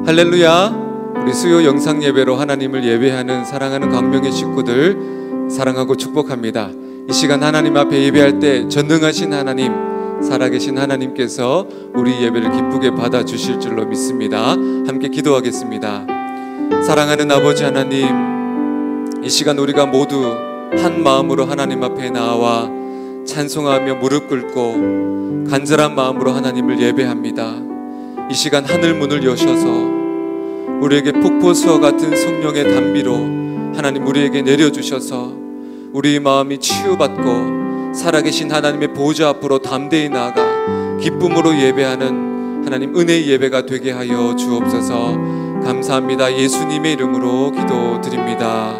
할렐루야. 우리 수요 영상 예배로 하나님을 예배하는 사랑하는 광명의 식구들 사랑하고 축복합니다. 이 시간 하나님 앞에 예배할 때 전능하신 하나님, 살아계신 하나님께서 우리 예배를 기쁘게 받아주실 줄로 믿습니다. 함께 기도하겠습니다. 사랑하는 아버지 하나님, 이 시간 우리가 모두 한 마음으로 하나님 앞에 나와 찬송하며 무릎 꿇고 간절한 마음으로 하나님을 예배합니다. 이 시간 하늘 문을 여셔서 우리에게 폭포수와 같은 성령의 단비로 하나님 우리에게 내려주셔서 우리 마음이 치유받고 살아계신 하나님의 보좌 앞으로 담대히 나아가 기쁨으로 예배하는 하나님 은혜의 예배가 되게 하여 주옵소서. 감사합니다. 예수님의 이름으로 기도드립니다.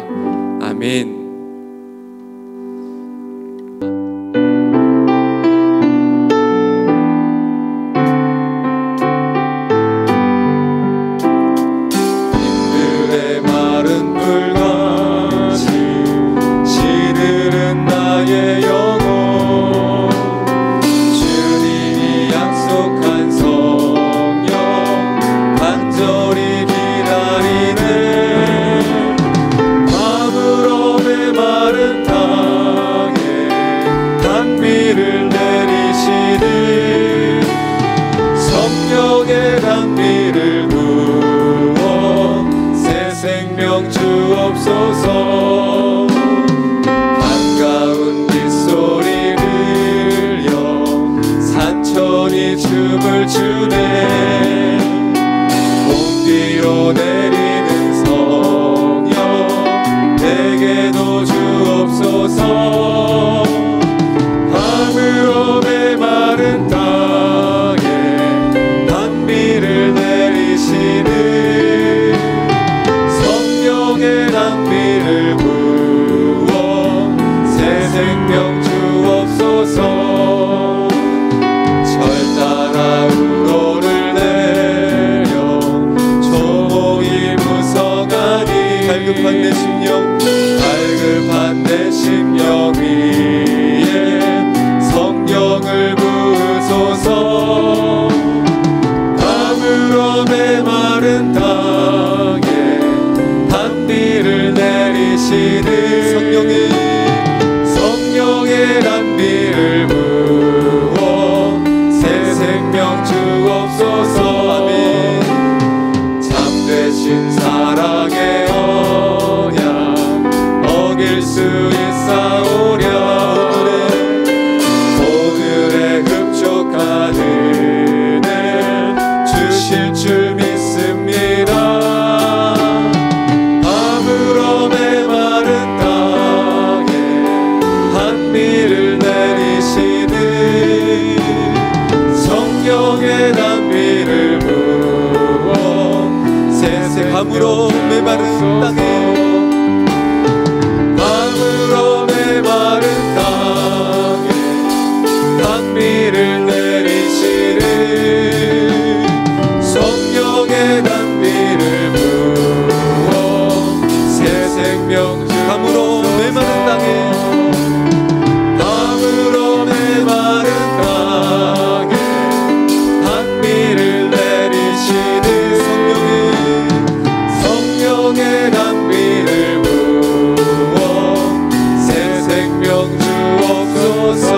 아멘. 성령의 단비를 부어 새 생명 주옵소서. 아멘. 참되신 사랑의 언약 어길 수 있사오랴. 오늘의 흡족한 은혜 주실 줄 믿습니다. 아브라함의 마른 땅에 단비를 내리시는 성령의 단비를 부어 새새 밤으로 메마른 땅에 밤으로 메마른 땅에 단비를 내리시는 성령의 단비를 부어 새 생명 주 밤으로 메마른 땅에 밤으로 메마른 땅에 단비를 내리시는 성령의 단비를 부어 새 생명 주옵소서.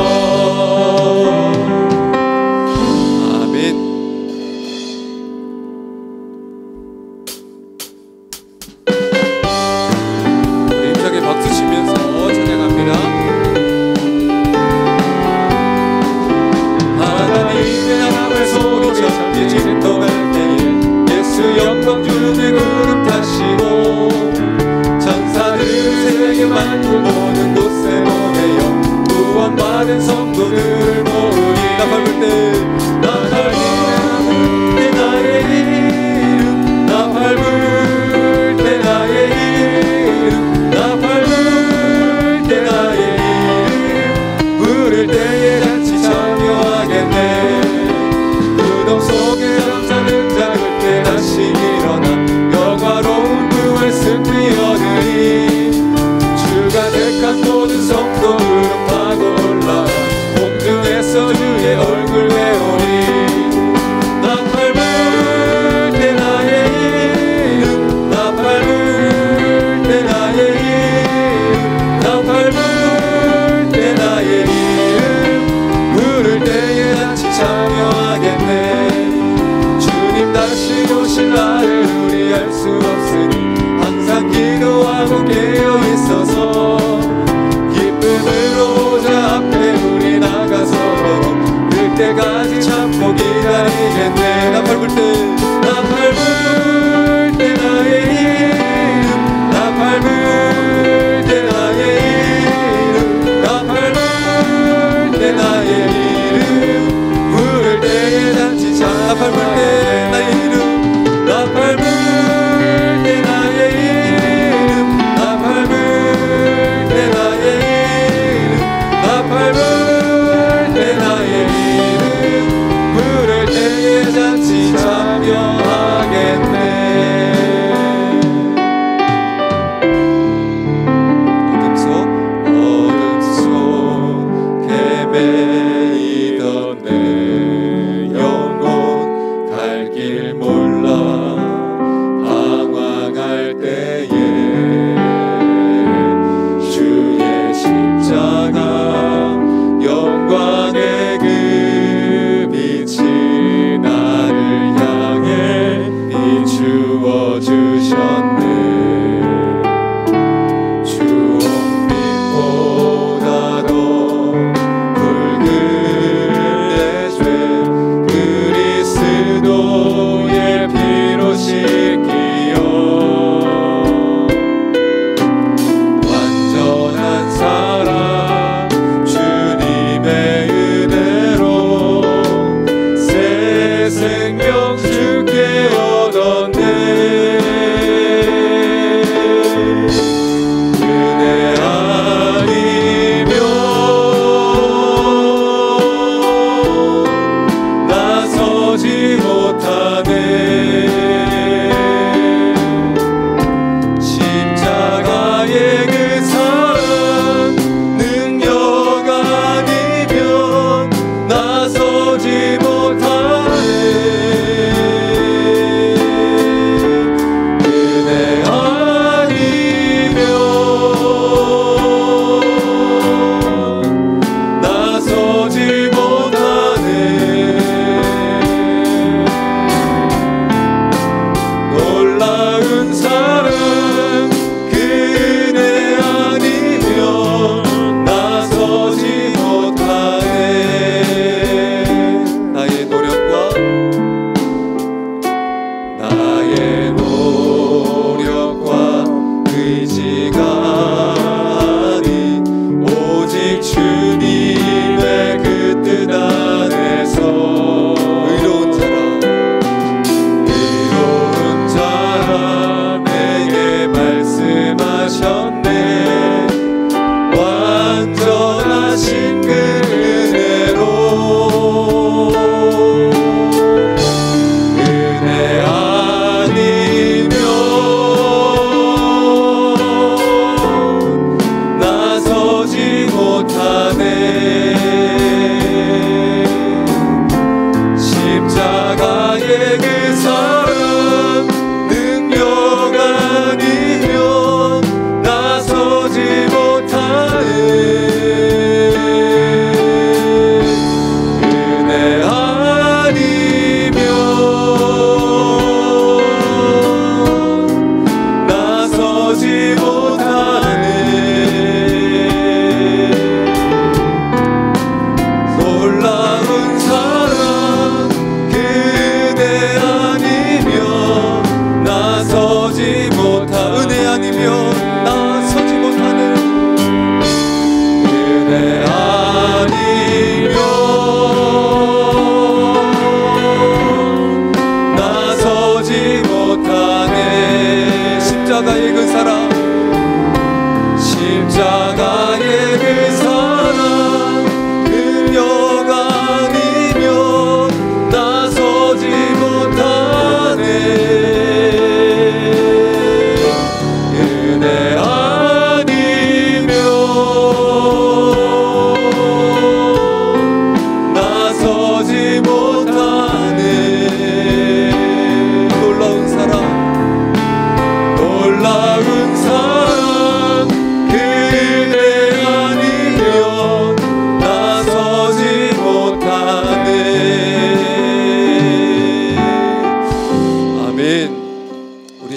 부르신 나를 우리 알 수 없으니 항상 기도하고 깨어 있어서 기쁨으로 자 앞에 우리 나가서 그때까지 참고 기다리겠네. 나 밟을 때 나의 이름 나 밟을 때 나의 이름 나 밟을 때 나의 이름 부를 때에 잔치 나 밟을 때 나의 이름 나 밟을 때 나의 이름 나 밟을 때 나의 이름 나 밟을 때 나의 이름 부를 때에 잔치 참여하겠네. 어둠 속에 매이던 내 영혼 갈 길 몰라 방황할 때에 주의 십자가 영광의 그 빛이 나를 향해 비추어 주셨네. 주홍빛보다도 붉은 내 죄 그리스도의 피로 씻기어 완전한 사랑 주님의 은혜로 새 생명 주께 얻었네. 은혜 아니면 나서지 못하네. 십자가의 그 사랑 능력 아니면 나서지 못하네.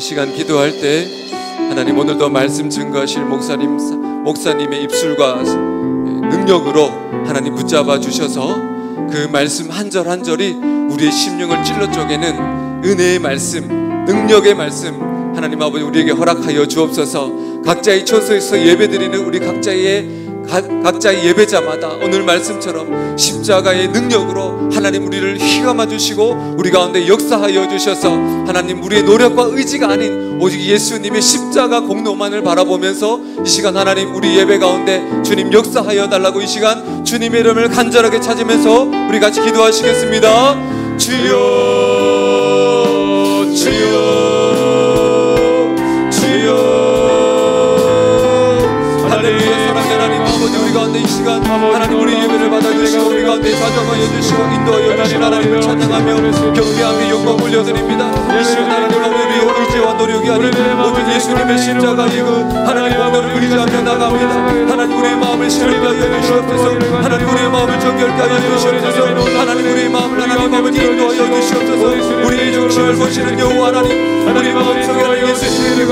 시간 기도할 때 하나님 오늘도 말씀 증거하실 목사님의 입술과 능력으로 하나님 붙잡아 주셔서 그 말씀 한 절 한 절이 우리의 심령을 찔러 쪼개는 은혜의 말씀, 능력의 말씀 하나님 아버지 우리에게 허락하여 주옵소서. 각자의 처소에서 예배드리는 우리 각자의 예배자마다 오늘 말씀처럼 십자가의 능력으로 하나님 우리를 휘감아 주시고 우리 가운데 역사하여 주셔서 하나님 우리의 노력과 의지가 아닌 오직 예수님의 십자가 공로만을 바라보면서 이 시간 하나님 우리 예배 가운데 주님 역사하여 달라고 이 시간 주님의 이름을 간절하게 찾으면서 우리 같이 기도하시겠습니다. 주여 주여 주여. 할렐루야. 사랑의 하나님 아버지 우리 가운데 이 시간 하나님 우리 예배를 받아주시고 우리 가운데 사정하여 주시고 인도하여 주신 하나님을 찬양하며 경배하며 영광 올려드립니다. 이 시간 하나님 우리의 의지와 노력이 아닌 오직 예수님의 십자가의 그 하나님 마음을 의지하며 나갑니다. 하나님 우리의 마음을 시원케 하여 주시옵소서. 하나님 우리의 마음을 정결케 하여 주시옵소서. 하나님 우리의 마음을 하나님 아버지 인도하여 주시옵소서. 우리의 중심을 보시는 여호와 하나님 우리 마음속에 하나님 예수님의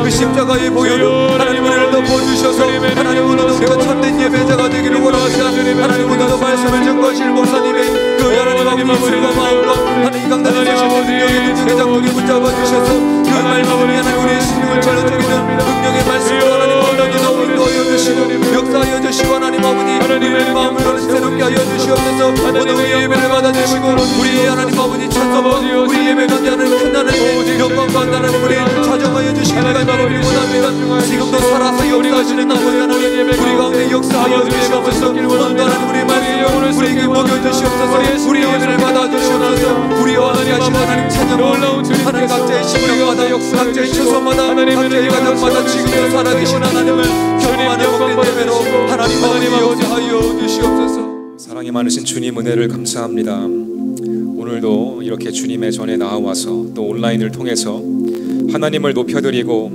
그 십자가의 보혈로 하나님 우리를 덮어주셔서 하나님 오늘도 우리가 참된 예배자가 되기를 원합니다. 하나님 오늘도 말씀을 전거하실 목사님의 그 하나님 아버지 입술과 마음과 하나님 강단에 주신 능력의 능력의 작동에 붙잡아 주셔서 그 말씀이 하나님 우리의 심령을 잘라주기는 능력의 말씀으로 하나님 오늘도 인도하여 주시고 역사하여 주시고 하나님 아버지 우리의 마음을 새롭게 하여 주시옵소서. 오늘 우리 예배를 받아주시고 우리의 하나님 아버지 찬송과 우리 예배 가운데 하나님 큰 하나님의 영광과 하나님 우리를 찾아가여 주시기를 간절히 원합니다. 지금도 살아서 역사하시는 아버지 하나님 우리 가운데 역사하여 주시옵소서. 오늘도 하나님 우리 말씀 우리에게 먹여주시옵소서. 우리 예배를 받아주시옵소서. 우리와 함께하신 하나님 찬양과 하나님 각자의 심령마다 각자의 처소마다 각자의 가정마다 지금도 살아계신 하나님을 경험하는 복된 예배로 하나님 아버지 역사하여 주시옵소서. 사랑이 많으신 주님 은혜를 감사합니다. 오늘도 이렇게 주님의 전에 나와서 또 온라인을 통해서 하나님을 높여드리고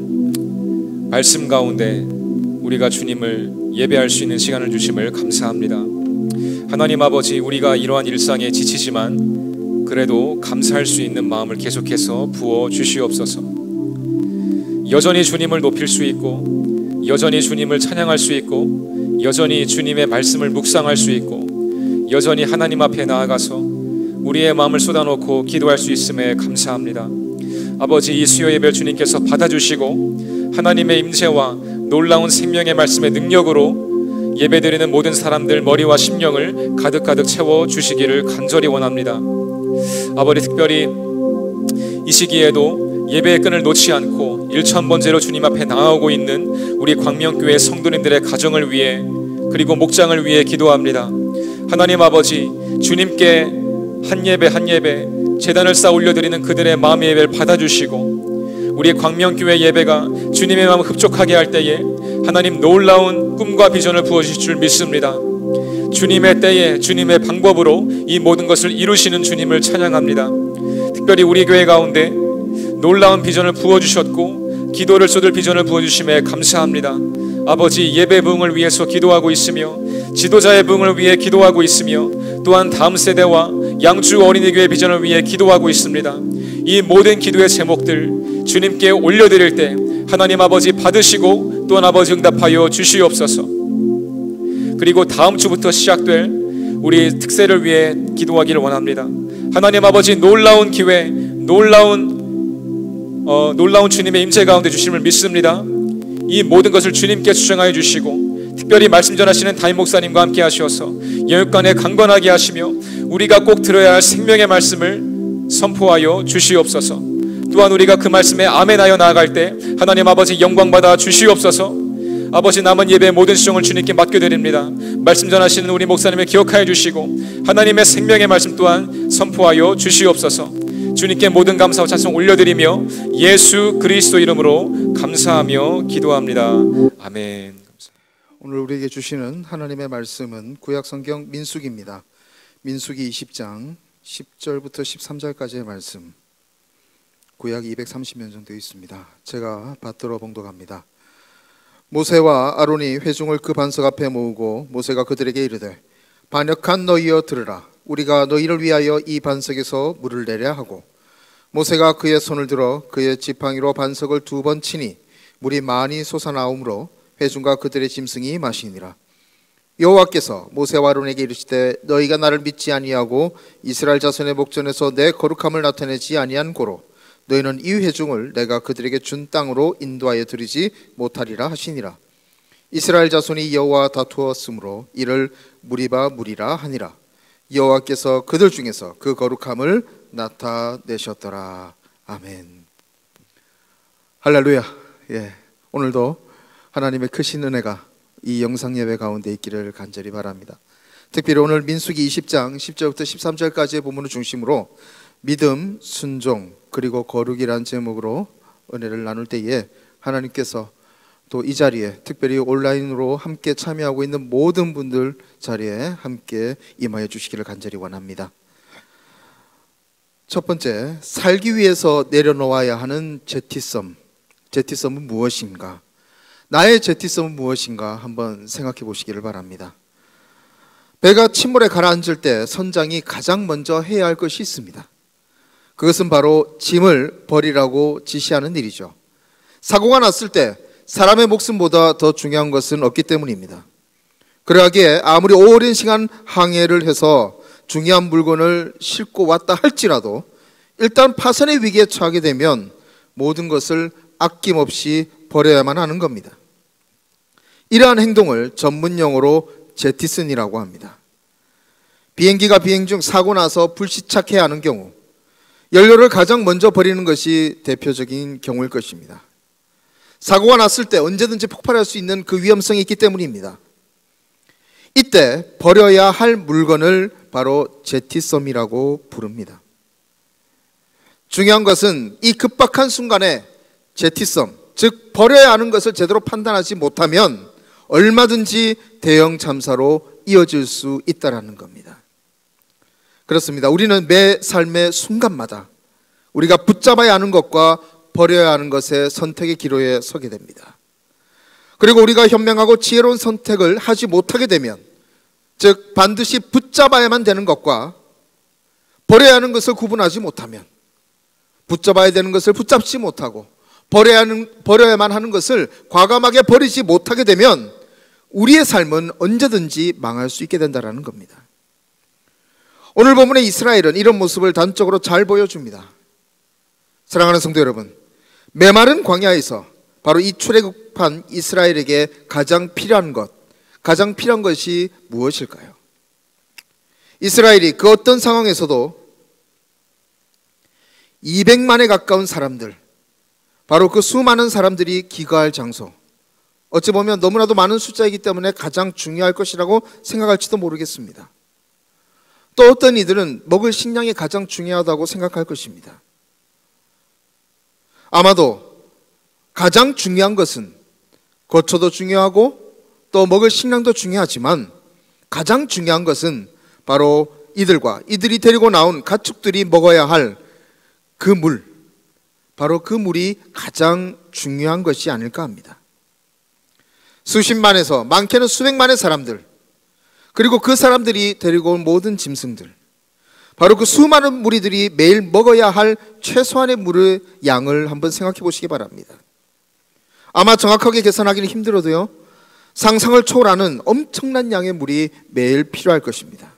말씀 가운데 우리가 주님을 예배할 수 있는 시간을 주심을 감사합니다. 하나님 아버지 우리가 이러한 일상에 지치지만 그래도 감사할 수 있는 마음을 계속해서 부어 주시옵소서. 여전히 주님을 높일 수 있고 여전히 주님을 찬양할 수 있고 여전히 주님의 말씀을 묵상할 수 있고 여전히 하나님 앞에 나아가서 우리의 마음을 쏟아놓고 기도할 수 있음에 감사합니다. 아버지 이 수요 예배를 주님께서 받아주시고 하나님의 임재와 놀라운 생명의 말씀의 능력으로 예배드리는 모든 사람들 머리와 심령을 가득가득 채워주시기를 간절히 원합니다. 아버지 특별히 이 시기에도 예배의 끈을 놓지 않고 일천번제로 주님 앞에 나아오고 있는 우리 광명교회 성도님들의 가정을 위해 그리고 목장을 위해 기도합니다. 하나님 아버지 주님께 한 예배 한 예배 제단을 쌓아 올려드리는 그들의 마음의 예배를 받아주시고 우리 광명교회 예배가 주님의 마음을 흡족하게 할 때에 하나님 놀라운 꿈과 비전을 부어주실 줄 믿습니다. 주님의 때에 주님의 방법으로 이 모든 것을 이루시는 주님을 찬양합니다. 특별히 우리 교회 가운데 놀라운 비전을 부어주셨고 기도를 쏟을 비전을 부어주심에 감사합니다. 아버지 예배 부흥을 위해서 기도하고 있으며 지도자의 부흥을 위해 기도하고 있으며 또한 다음 세대와 양주 어린이교회 비전을 위해 기도하고 있습니다. 이 모든 기도의 제목들 주님께 올려드릴 때 하나님 아버지 받으시고 또한 아버지 응답하여 주시옵소서. 그리고 다음 주부터 시작될 우리 특세를 위해 기도하기를 원합니다. 하나님 아버지 놀라운 기회 놀라운 주님의 임재 가운데 주심을 믿습니다. 이 모든 것을 주님께 수정하여 주시고 특별히 말씀 전하시는 담임 목사님과 함께 하셔서 영육간에 강건하게 하시며 우리가 꼭 들어야 할 생명의 말씀을 선포하여 주시옵소서. 또한 우리가 그 말씀에 아멘하여 나아갈 때 하나님 아버지 영광 받아 주시옵소서. 아버지 남은 예배의 모든 수종을 주님께 맡겨드립니다. 말씀 전하시는 우리 목사님을 기억하여 주시고 하나님의 생명의 말씀 또한 선포하여 주시옵소서. 주님께 모든 감사와 찬송 올려드리며 예수 그리스도 이름으로 감사하며 기도합니다. 아멘. 오늘 우리에게 주시는 하나님의 말씀은 구약성경 민수기입니다. 민수기 20장 10절부터 13절까지의 말씀, 구약 230년 정도 있습니다. 제가 받들어 봉독합니다. 모세와 아론이 회중을 그 반석 앞에 모으고 모세가 그들에게 이르되 반역한 너희여 들으라. 우리가 너희를 위하여 이 반석에서 물을 내려 하고 모세가 그의 손을 들어 그의 지팡이로 반석을 2번 치니 물이 많이 솟아나오므로 회중과 그들의 짐승이 마시니라. 여호와께서 모세와 아론에게 이르시되 너희가 나를 믿지 아니하고 이스라엘 자손의 목전에서 내 거룩함을 나타내지 아니한 고로 너희는 이 회중을 내가 그들에게 준 땅으로 인도하여 드리지 못하리라 하시니라. 이스라엘 자손이 여호와와 다투었으므로 이를 무리바 무리라 하니라. 여호와께서 그들 중에서 그 거룩함을 나타내셨더라. 아멘. 할렐루야. 오늘도 하나님의 크신 은혜가 이 영상 예배 가운데 있기를 간절히 바랍니다. 특별히 오늘 민수기 20장 10절부터 13절까지의 본문을 중심으로 믿음, 순종, 그리고 거룩이라는 제목으로 은혜를 나눌 때에 하나님께서 또 이 자리에 특별히 온라인으로 함께 참여하고 있는 모든 분들 자리에 함께 임하여 주시기를 간절히 원합니다. 첫 번째, 살기 위해서 내려놓아야 하는 제티섬. 제티섬은 무엇인가? 나의 제티섬은 무엇인가? 한번 생각해 보시기를 바랍니다. 배가 침몰에 가라앉을 때 선장이 가장 먼저 해야 할 것이 있습니다. 그것은 바로 짐을 버리라고 지시하는 일이죠. 사고가 났을 때 사람의 목숨보다 더 중요한 것은 없기 때문입니다. 그러하기에 아무리 오랜 시간 항해를 해서 중요한 물건을 싣고 왔다 할지라도 일단 파산의 위기에 처하게 되면 모든 것을 아낌없이 버려야만 하는 겁니다. 이러한 행동을 전문용어로 제티슨이라고 합니다. 비행기가 비행 중 사고 나서 불시착해야 하는 경우 연료를 가장 먼저 버리는 것이 대표적인 경우일 것입니다. 사고가 났을 때 언제든지 폭발할 수 있는 그 위험성이 있기 때문입니다. 이때 버려야 할 물건을 바로 제티섬이라고 부릅니다. 중요한 것은 이 급박한 순간에 제티섬, 즉 버려야 하는 것을 제대로 판단하지 못하면 얼마든지 대형 참사로 이어질 수 있다는 겁니다. 그렇습니다. 우리는 매 삶의 순간마다 우리가 붙잡아야 하는 것과 버려야 하는 것의 선택의 기로에 서게 됩니다. 그리고 우리가 현명하고 지혜로운 선택을 하지 못하게 되면, 즉 반드시 붙잡아야만 되는 것과 버려야 하는 것을 구분하지 못하면, 붙잡아야 되는 것을 붙잡지 못하고 버려야만 하는 것을 과감하게 버리지 못하게 되면 우리의 삶은 언제든지 망할 수 있게 된다는 겁니다. 오늘 본문의 이스라엘은 이런 모습을 단적으로 잘 보여줍니다. 사랑하는 성도 여러분, 메마른 광야에서 바로 이 출애굽한 이스라엘에게 가장 필요한 것이 무엇일까요? 이스라엘이 그 어떤 상황에서도 200만에 가까운 사람들, 바로 그 수많은 사람들이 기거할 장소, 어찌 보면 너무나도 많은 숫자이기 때문에 가장 중요할 것이라고 생각할지도 모르겠습니다. 또 어떤 이들은 먹을 식량이 가장 중요하다고 생각할 것입니다. 아마도 가장 중요한 것은 거처도 중요하고 또 먹을 식량도 중요하지만 가장 중요한 것은 바로 이들이 데리고 나온 가축들이 먹어야 할 그 물, 바로 그 물이 가장 중요한 것이 아닐까 합니다. 수십만에서 많게는 수백만의 사람들, 그리고 그 사람들이 데리고 온 모든 짐승들, 바로 그 수많은 무리들이 매일 먹어야 할 최소한의 물의 양을 한번 생각해 보시기 바랍니다. 아마 정확하게 계산하기는 힘들어도요, 상상을 초월하는 엄청난 양의 물이 매일 필요할 것입니다.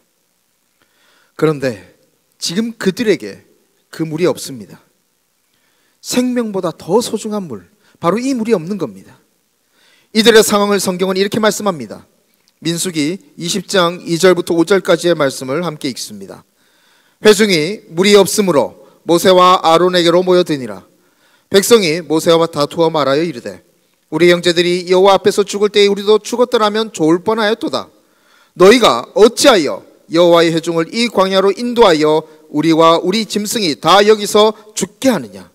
그런데 지금 그들에게 그 물이 없습니다. 생명보다 더 소중한 물, 바로 이 물이 없는 겁니다. 이들의 상황을 성경은 이렇게 말씀합니다. 민수기 20장 2절부터 5절까지의 말씀을 함께 읽습니다. 회중이 물이 없으므로 모세와 아론에게로 모여드니라. 백성이 모세와 다투어 말하여 이르되 우리 형제들이 여호와 앞에서 죽을 때에 우리도 죽었더라면 좋을 뻔하였도다. 너희가 어찌하여 여호와의 회중을 이 광야로 인도하여 우리와 우리 짐승이 다 여기서 죽게 하느냐?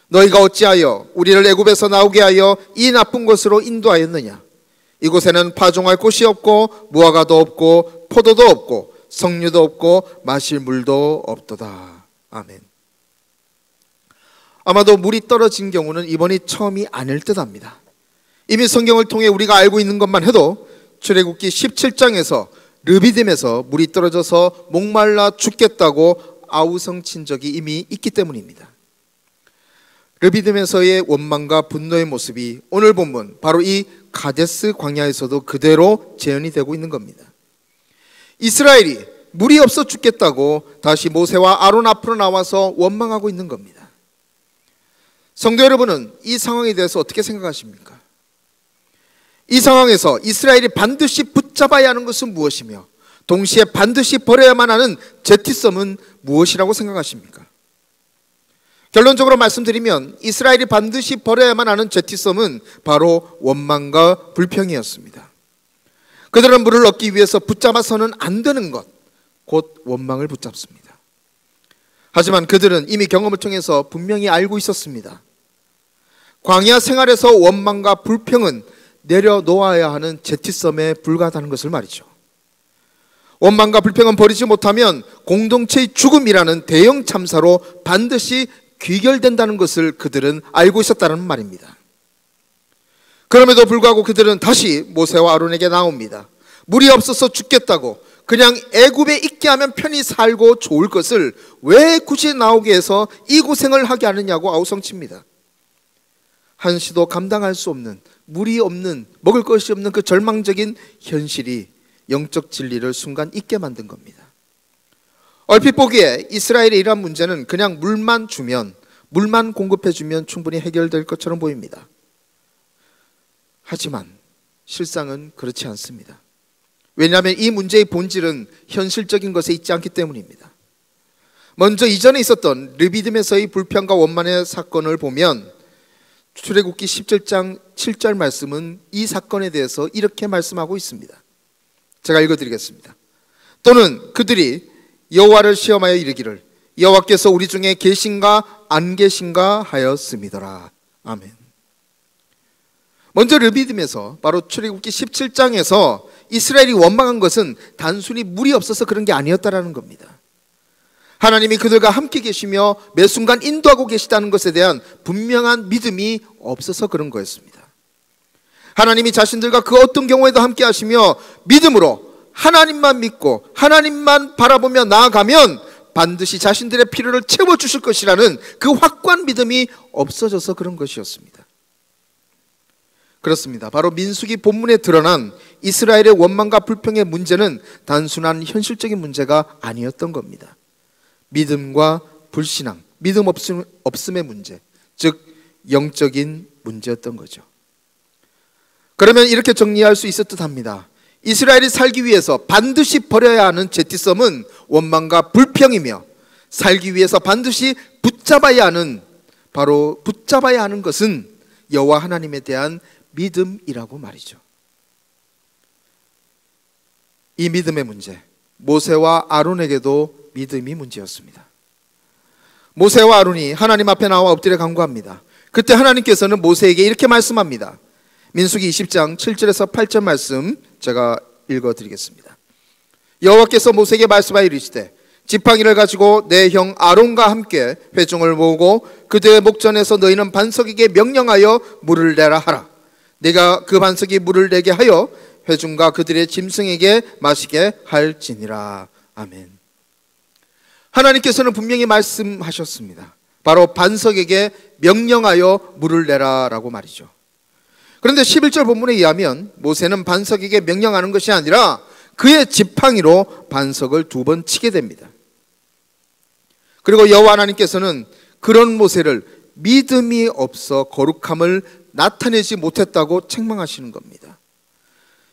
너희가 어찌하여 우리를 애굽에서 나오게 하여 이 나쁜 곳으로 인도하였느냐? 이곳에는 파종할 곳이 없고 무화과도 없고 포도도 없고 석류도 없고 마실 물도 없도다. 아멘. 아마도 물이 떨어진 경우는 이번이 처음이 아닐 듯합니다. 이미 성경을 통해 우리가 알고 있는 것만 해도 출애굽기 17장에서 르비딤에서 물이 떨어져서 목말라 죽겠다고 아우성친 적이 이미 있기 때문입니다. 르비딤에서의 원망과 분노의 모습이 오늘 본문 바로 이 가데스 광야에서도 그대로 재현이 되고 있는 겁니다. 이스라엘이 물이 없어 죽겠다고 다시 모세와 아론 앞으로 나와서 원망하고 있는 겁니다. 성도 여러분은 이 상황에 대해서 어떻게 생각하십니까? 이 상황에서 이스라엘이 반드시 붙잡아야 하는 것은 무엇이며 동시에 반드시 버려야만 하는 제티섬은 무엇이라고 생각하십니까? 결론적으로 말씀드리면 이스라엘이 반드시 버려야만 하는 제티섬은 바로 원망과 불평이었습니다. 그들은 물을 얻기 위해서 붙잡아서는 안 되는 것, 곧 원망을 붙잡습니다. 하지만 그들은 이미 경험을 통해서 분명히 알고 있었습니다. 광야 생활에서 원망과 불평은 내려놓아야 하는 제티섬에 불과하다는 것을 말이죠. 원망과 불평은 버리지 못하면 공동체의 죽음이라는 대형 참사로 반드시 귀결된다는 것을 그들은 알고 있었다는 말입니다. 그럼에도 불구하고 그들은 다시 모세와 아론에게 나옵니다. 물이 없어서 죽겠다고 그냥 애굽에 있게 하면 편히 살고 좋을 것을 왜 굳이 나오게 해서 이 고생을 하게 하느냐고 아우성칩니다. 한시도 감당할 수 없는, 물이 없는, 먹을 것이 없는 그 절망적인 현실이 영적 진리를 순간 잊게 만든 겁니다. 얼핏 보기에 이스라엘의 이러한 문제는 그냥 물만 주면, 물만 공급해주면 충분히 해결될 것처럼 보입니다. 하지만 실상은 그렇지 않습니다. 왜냐하면 이 문제의 본질은 현실적인 것에 있지 않기 때문입니다. 먼저 이전에 있었던 르비딤에서의 불평과 원만의 사건을 보면 출애굽기 17장 7절 말씀은 이 사건에 대해서 이렇게 말씀하고 있습니다. 제가 읽어드리겠습니다. 또는 그들이 여호와를 시험하여 이르기를 여호와께서 우리 중에 계신가 안 계신가 하였음이더라. 아멘. 먼저 르비딤에서 바로 출애굽기 17장에서 이스라엘이 원망한 것은 단순히 물이 없어서 그런 게 아니었다라는 겁니다. 하나님이 그들과 함께 계시며 매 순간 인도하고 계시다는 것에 대한 분명한 믿음이 없어서 그런 거였습니다. 하나님이 자신들과 그 어떤 경우에도 함께 하시며 믿음으로 하나님만 믿고 하나님만 바라보며 나아가면 반드시 자신들의 필요를 채워주실 것이라는 그 확고한 믿음이 없어져서 그런 것이었습니다. 그렇습니다. 바로 민수기 본문에 드러난 이스라엘의 원망과 불평의 문제는 단순한 현실적인 문제가 아니었던 겁니다. 믿음과 불신앙, 믿음 없음의 문제, 즉 영적인 문제였던 거죠. 그러면 이렇게 정리할 수 있을 듯 합니다. 이스라엘이 살기 위해서 반드시 버려야 하는 제티섬은 원망과 불평이며 살기 위해서 반드시 붙잡아야 하는, 바로 붙잡아야 하는 것은 여호와 하나님에 대한 믿음이라고 말이죠. 이 믿음의 문제, 모세와 아론에게도 믿음이 문제였습니다. 모세와 아론이 하나님 앞에 나와 엎드려 간구합니다. 그때 하나님께서는 모세에게 이렇게 말씀합니다. 민수기 20장 7절에서 8절 말씀 제가 읽어드리겠습니다. 여호와께서 모세에게 말씀하여 이르시되 지팡이를 가지고 내 형 아론과 함께 회중을 모으고 그들의 목전에서 너희는 반석에게 명령하여 물을 내라 하라. 내가 그 반석이 물을 내게 하여 회중과 그들의 짐승에게 마시게 할지니라. 아멘. 하나님께서는 분명히 말씀하셨습니다. 바로 반석에게 명령하여 물을 내라 라고 말이죠. 그런데 11절 본문에 의하면 모세는 반석에게 명령하는 것이 아니라 그의 지팡이로 반석을 2번 치게 됩니다. 그리고 여호와 하나님께서는 그런 모세를 믿음이 없어 거룩함을 나타내지 못했다고 책망하시는 겁니다.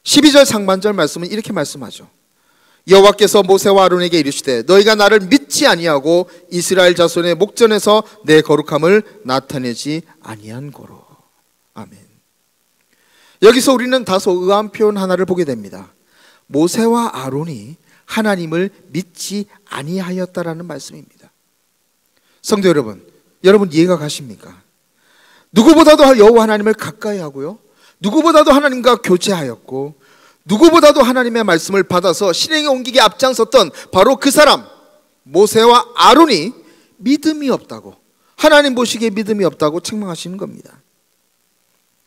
12절 상반절 말씀은 이렇게 말씀하죠. 여호와께서 모세와 아론에게 이르시되 너희가 나를 믿지 아니하고 이스라엘 자손의 목전에서 내 거룩함을 나타내지 아니한 고로. 아멘. 여기서 우리는 다소 의아한 표현 하나를 보게 됩니다. 모세와 아론이 하나님을 믿지 아니하였다라는 말씀입니다. 성도 여러분, 여러분 이해가 가십니까? 누구보다도 여호와 하나님을 가까이 하고요, 누구보다도 하나님과 교제하였고 누구보다도 하나님의 말씀을 받아서 실행에 옮기게 앞장섰던 바로 그 사람 모세와 아론이 믿음이 없다고, 하나님 보시기에 믿음이 없다고 책망하시는 겁니다.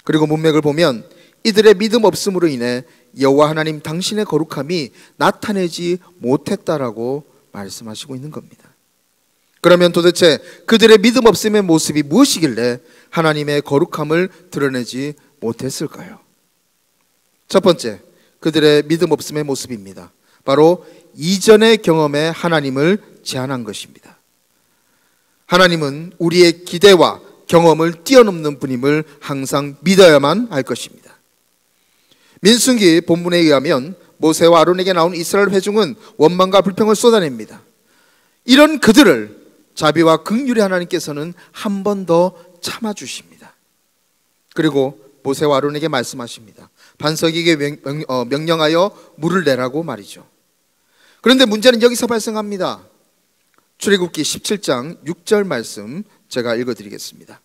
그리고 문맥을 보면 이들의 믿음 없음으로 인해 여호와 하나님 당신의 거룩함이 나타내지 못했다라고 말씀하시고 있는 겁니다. 그러면 도대체 그들의 믿음 없음의 모습이 무엇이길래 하나님의 거룩함을 드러내지 못했을까요? 첫 번째, 그들의 믿음 없음의 모습입니다. 바로 이전의 경험에 하나님을 제한한 것입니다. 하나님은 우리의 기대와 경험을 뛰어넘는 분임을 항상 믿어야만 할 것입니다. 민수기 본문에 의하면 모세와 아론에게 나온 이스라엘 회중은 원망과 불평을 쏟아냅니다. 이런 그들을 자비와 긍휼의 하나님께서는 한 번 더 참아주십니다. 그리고 모세와 아론에게 말씀하십니다. 반석에게 명령하여 물을 내라고 말이죠. 그런데 문제는 여기서 발생합니다. 출애굽기 17장 6절 말씀 제가 읽어드리겠습니다.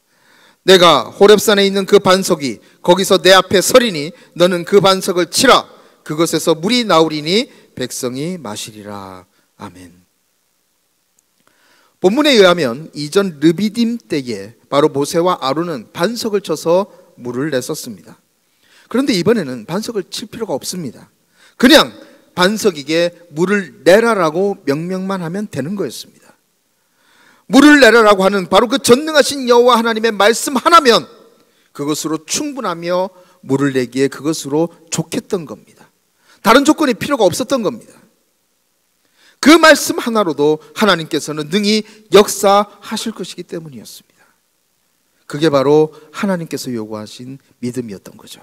내가 호렙산에 있는 그 반석이 거기서 내 앞에 서리니 너는 그 반석을 치라. 그것에서 물이 나오리니 백성이 마시리라. 아멘. 본문에 의하면 이전 르비딤 때에 바로 모세와 아론은 반석을 쳐서 물을 냈었습니다. 그런데 이번에는 반석을 칠 필요가 없습니다. 그냥 반석에게 물을 내라라고 명령만 하면 되는 거였습니다. 물을 내라라고 하는 바로 그 전능하신 여호와 하나님의 말씀 하나면 그것으로 충분하며 물을 내기에 그것으로 좋겠던 겁니다. 다른 조건이 필요가 없었던 겁니다. 그 말씀 하나로도 하나님께서는 능히 역사하실 것이기 때문이었습니다. 그게 바로 하나님께서 요구하신 믿음이었던 거죠.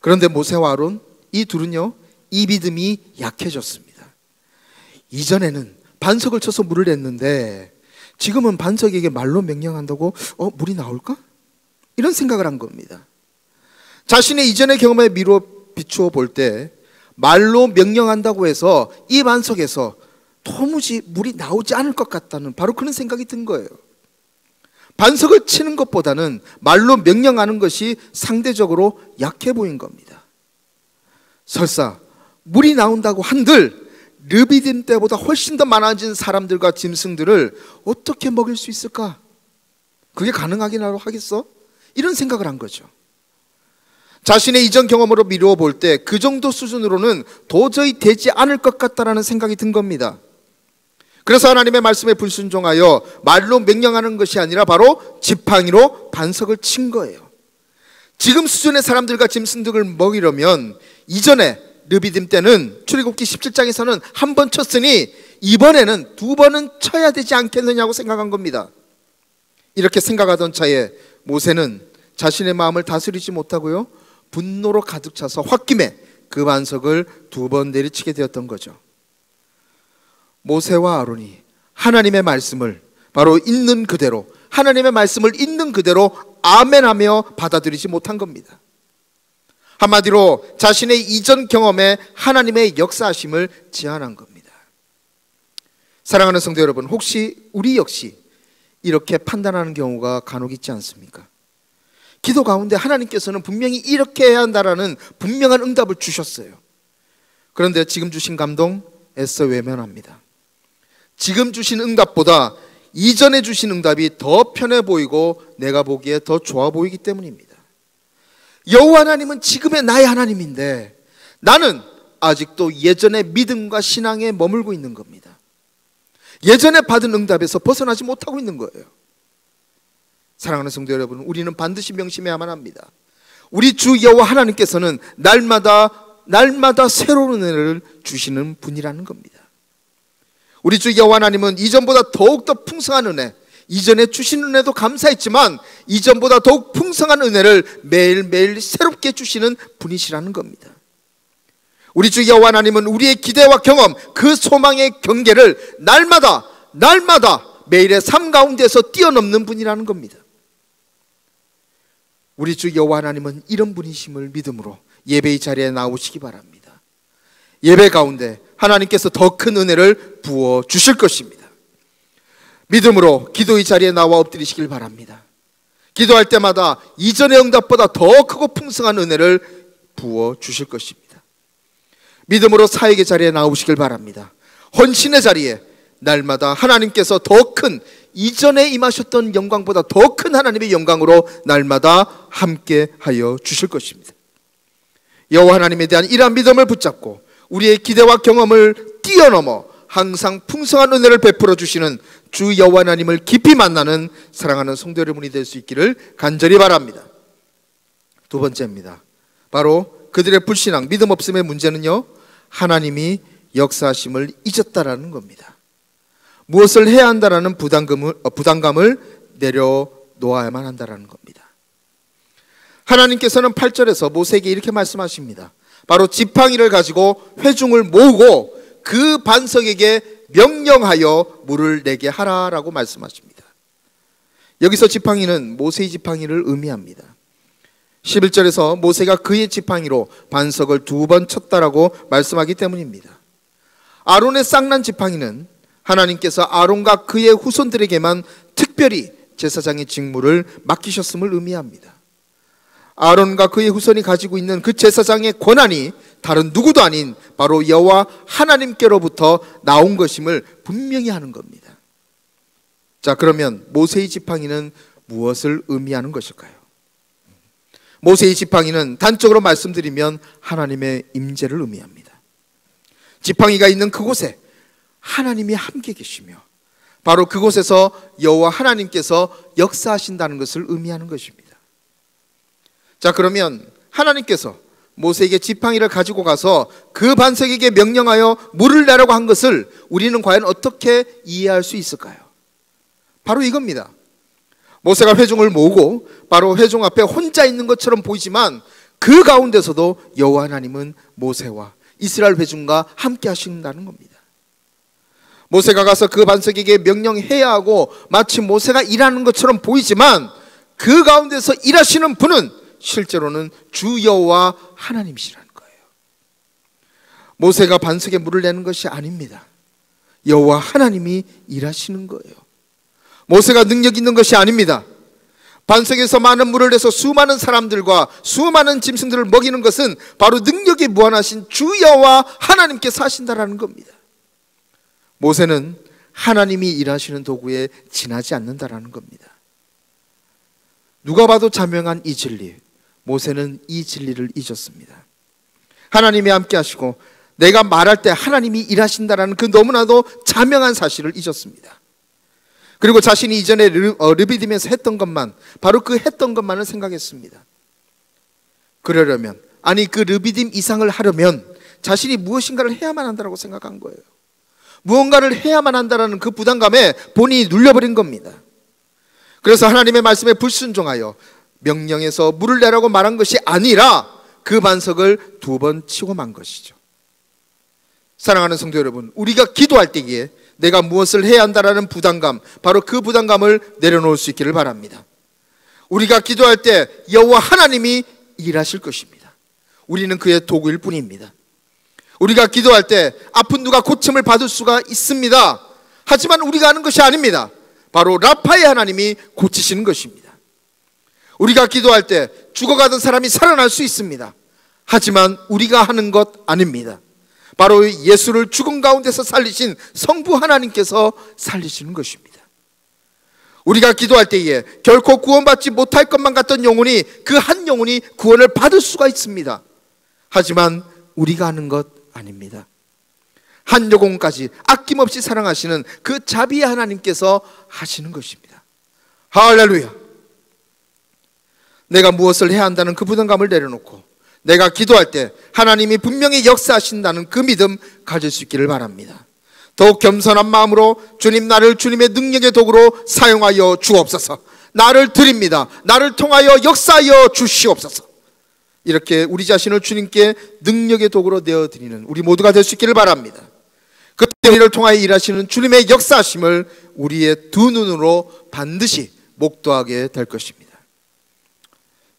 그런데 모세와 아론 이 둘은요, 이 믿음이 약해졌습니다. 이전에는 반석을 쳐서 물을 냈는데 지금은 반석에게 말로 명령한다고 물이 나올까? 이런 생각을 한 겁니다. 자신의 이전의 경험에 비추어 볼 때 말로 명령한다고 해서 이 반석에서 도무지 물이 나오지 않을 것 같다는 바로 그런 생각이 든 거예요. 반석을 치는 것보다는 말로 명령하는 것이 상대적으로 약해 보인 겁니다. 설사 물이 나온다고 한들 르비딤 때보다 훨씬 더 많아진 사람들과 짐승들을 어떻게 먹일 수 있을까? 그게 가능하긴 하겠어? 이런 생각을 한 거죠. 자신의 이전 경험으로 미루어 볼 때 그 정도 수준으로는 도저히 되지 않을 것 같다라는 생각이 든 겁니다. 그래서 하나님의 말씀에 불순종하여 말로 명령하는 것이 아니라 바로 지팡이로 반석을 친 거예요. 지금 수준의 사람들과 짐승들을 먹이려면 이전에 르비딤 때는 출애굽기 17장에서는 한 번 쳤으니 이번에는 두 번은 쳐야 되지 않겠느냐고 생각한 겁니다. 이렇게 생각하던 차에 모세는 자신의 마음을 다스리지 못하고요, 분노로 가득 차서 홧김에 그 반석을 두 번 내리치게 되었던 거죠. 모세와 아론이 하나님의 말씀을 바로 있는 그대로, 하나님의 말씀을 있는 그대로 아멘하며 받아들이지 못한 겁니다. 한마디로 자신의 이전 경험에 하나님의 역사하심을 제한한 겁니다. 사랑하는 성도 여러분, 혹시 우리 역시 이렇게 판단하는 경우가 간혹 있지 않습니까? 기도 가운데 하나님께서는 분명히 이렇게 해야 한다라는 분명한 응답을 주셨어요. 그런데 지금 주신 감동 애써 외면합니다. 지금 주신 응답보다 이전에 주신 응답이 더 편해 보이고 내가 보기에 더 좋아 보이기 때문입니다. 여호와 하나님은 지금의 나의 하나님인데 나는 아직도 예전의 믿음과 신앙에 머물고 있는 겁니다. 예전에 받은 응답에서 벗어나지 못하고 있는 거예요. 사랑하는 성도 여러분, 우리는 반드시 명심해야만 합니다. 우리 주 여호와 하나님께서는 날마다 새로운 은혜를 주시는 분이라는 겁니다. 우리 주 여호와 하나님은 이전보다 더욱더 풍성한 은혜, 이전에 주신 은혜도 감사했지만 이전보다 더욱 풍성한 은혜를 매일매일 새롭게 주시는 분이시라는 겁니다. 우리 주 여호와 하나님은 우리의 기대와 경험, 그 소망의 경계를 날마다 매일의 삶 가운데서 뛰어넘는 분이라는 겁니다. 우리 주 여호와 하나님은 이런 분이심을 믿음으로 예배의 자리에 나오시기 바랍니다. 예배 가운데 하나님께서 더 큰 은혜를 부어 주실 것입니다. 믿음으로 기도의 자리에 나와 엎드리시길 바랍니다. 기도할 때마다 이전의 응답보다 더 크고 풍성한 은혜를 부어 주실 것입니다. 믿음으로 사역의 자리에 나오시길 바랍니다. 헌신의 자리에 날마다 하나님께서 더 큰, 이전에 임하셨던 영광보다 더 큰 하나님의 영광으로 날마다 함께 하여 주실 것입니다. 여호와 하나님에 대한 이러한 믿음을 붙잡고 우리의 기대와 경험을 뛰어넘어 항상 풍성한 은혜를 베풀어 주시는 주 여호와 하나님을 깊이 만나는 사랑하는 성도 여러분이 될 수 있기를 간절히 바랍니다. 두 번째입니다. 바로 그들의 불신앙, 믿음 없음의 문제는요, 하나님이 역사하심을 잊었다라는 겁니다. 무엇을 해야 한다라는 부담감을 내려놓아야만 한다라는 겁니다. 하나님께서는 8절에서 모세에게 이렇게 말씀하십니다. 바로 지팡이를 가지고 회중을 모으고 그 반석에게 명령하여 물을 내게 하라라고 말씀하십니다. 여기서 지팡이는 모세의 지팡이를 의미합니다. 11절에서 모세가 그의 지팡이로 반석을 2번 쳤다라고 말씀하기 때문입니다. 아론의 쌍난 지팡이는 하나님께서 아론과 그의 후손들에게만 특별히 제사장의 직무를 맡기셨음을 의미합니다. 아론과 그의 후손이 가지고 있는 그 제사장의 권한이 다른 누구도 아닌 바로 여호와 하나님께로부터 나온 것임을 분명히 하는 겁니다. 자, 그러면 모세의 지팡이는 무엇을 의미하는 것일까요? 모세의 지팡이는 단적으로 말씀드리면 하나님의 임재를 의미합니다. 지팡이가 있는 그곳에 하나님이 함께 계시며 바로 그곳에서 여호와 하나님께서 역사하신다는 것을 의미하는 것입니다. 자, 그러면 하나님께서 모세에게 지팡이를 가지고 가서 그 반석에게 명령하여 물을 내라고 한 것을 우리는 과연 어떻게 이해할 수 있을까요? 바로 이겁니다. 모세가 회중을 모으고 바로 회중 앞에 혼자 있는 것처럼 보이지만 그 가운데서도 여호와 하나님은 모세와 이스라엘 회중과 함께 하신다는 겁니다. 모세가 가서 그 반석에게 명령해야 하고 마치 모세가 일하는 것처럼 보이지만 그 가운데서 일하시는 분은 실제로는 주 여호와 하나님이시라는 거예요. 모세가 반석에 물을 내는 것이 아닙니다. 여호와 하나님이 일하시는 거예요. 모세가 능력 있는 것이 아닙니다. 반석에서 많은 물을 내서 수많은 사람들과 수많은 짐승들을 먹이는 것은 바로 능력이 무한하신 주 여호와 하나님께서 하신다라는 겁니다. 모세는 하나님이 일하시는 도구에 지나지 않는다라는 겁니다. 누가 봐도 자명한 이 진리, 모세는 이 진리를 잊었습니다. 하나님이 함께 하시고 내가 말할 때 하나님이 일하신다라는 그 너무나도 자명한 사실을 잊었습니다. 그리고 자신이 이전에 르비딤에서 했던 것만, 바로 그 했던 것만을 생각했습니다. 그러려면, 아니 그 르비딤 이상을 하려면 자신이 무엇인가를 해야만 한다고 생각한 거예요. 무언가를 해야만 한다는 그 부담감에 본인이 눌려버린 겁니다. 그래서 하나님의 말씀에 불순종하여 명령해서 물을 내라고 말한 것이 아니라 그 반석을 2번 치고 만 것이죠. 사랑하는 성도 여러분, 우리가 기도할 때에 내가 무엇을 해야 한다라는 부담감, 바로 그 부담감을 내려놓을 수 있기를 바랍니다. 우리가 기도할 때 여호와 하나님이 일하실 것입니다. 우리는 그의 도구일 뿐입니다. 우리가 기도할 때 아픈 누가 고침을 받을 수가 있습니다. 하지만 우리가 하는 것이 아닙니다. 바로 라파의 하나님이 고치시는 것입니다. 우리가 기도할 때 죽어가던 사람이 살아날 수 있습니다. 하지만 우리가 하는 것 아닙니다. 바로 예수를 죽음 가운데서 살리신 성부 하나님께서 살리시는 것입니다. 우리가 기도할 때에 결코 구원받지 못할 것만 같던 영혼이, 그 한 영혼이 구원을 받을 수가 있습니다. 하지만 우리가 하는 것 아닙니다. 한 영혼까지 아낌없이 사랑하시는 그 자비의 하나님께서 하시는 것입니다. 할렐루야. 내가 무엇을 해야 한다는 그 부담감을 내려놓고 내가 기도할 때 하나님이 분명히 역사하신다는 그 믿음 가질 수 있기를 바랍니다. 더욱 겸손한 마음으로 주님, 나를 주님의 능력의 도구로 사용하여 주옵소서. 나를 드립니다. 나를 통하여 역사하여 주시옵소서. 이렇게 우리 자신을 주님께 능력의 도구로 내어드리는 우리 모두가 될 수 있기를 바랍니다. 그때 우리를 통하여 일하시는 주님의 역사하심을 우리의 두 눈으로 반드시 목도하게 될 것입니다.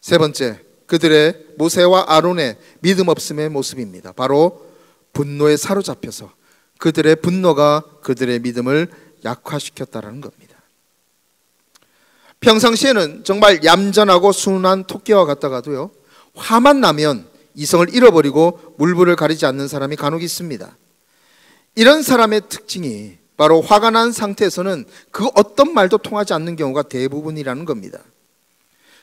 세 번째, 그들의 모세와 아론의 믿음 없음의 모습입니다. 바로 분노에 사로잡혀서 그들의 분노가 그들의 믿음을 약화시켰다는 겁니다. 평상시에는 정말 얌전하고 순한 토끼와 같다가도요, 화만 나면 이성을 잃어버리고 물불을 가리지 않는 사람이 간혹 있습니다. 이런 사람의 특징이 바로 화가 난 상태에서는 그 어떤 말도 통하지 않는 경우가 대부분이라는 겁니다.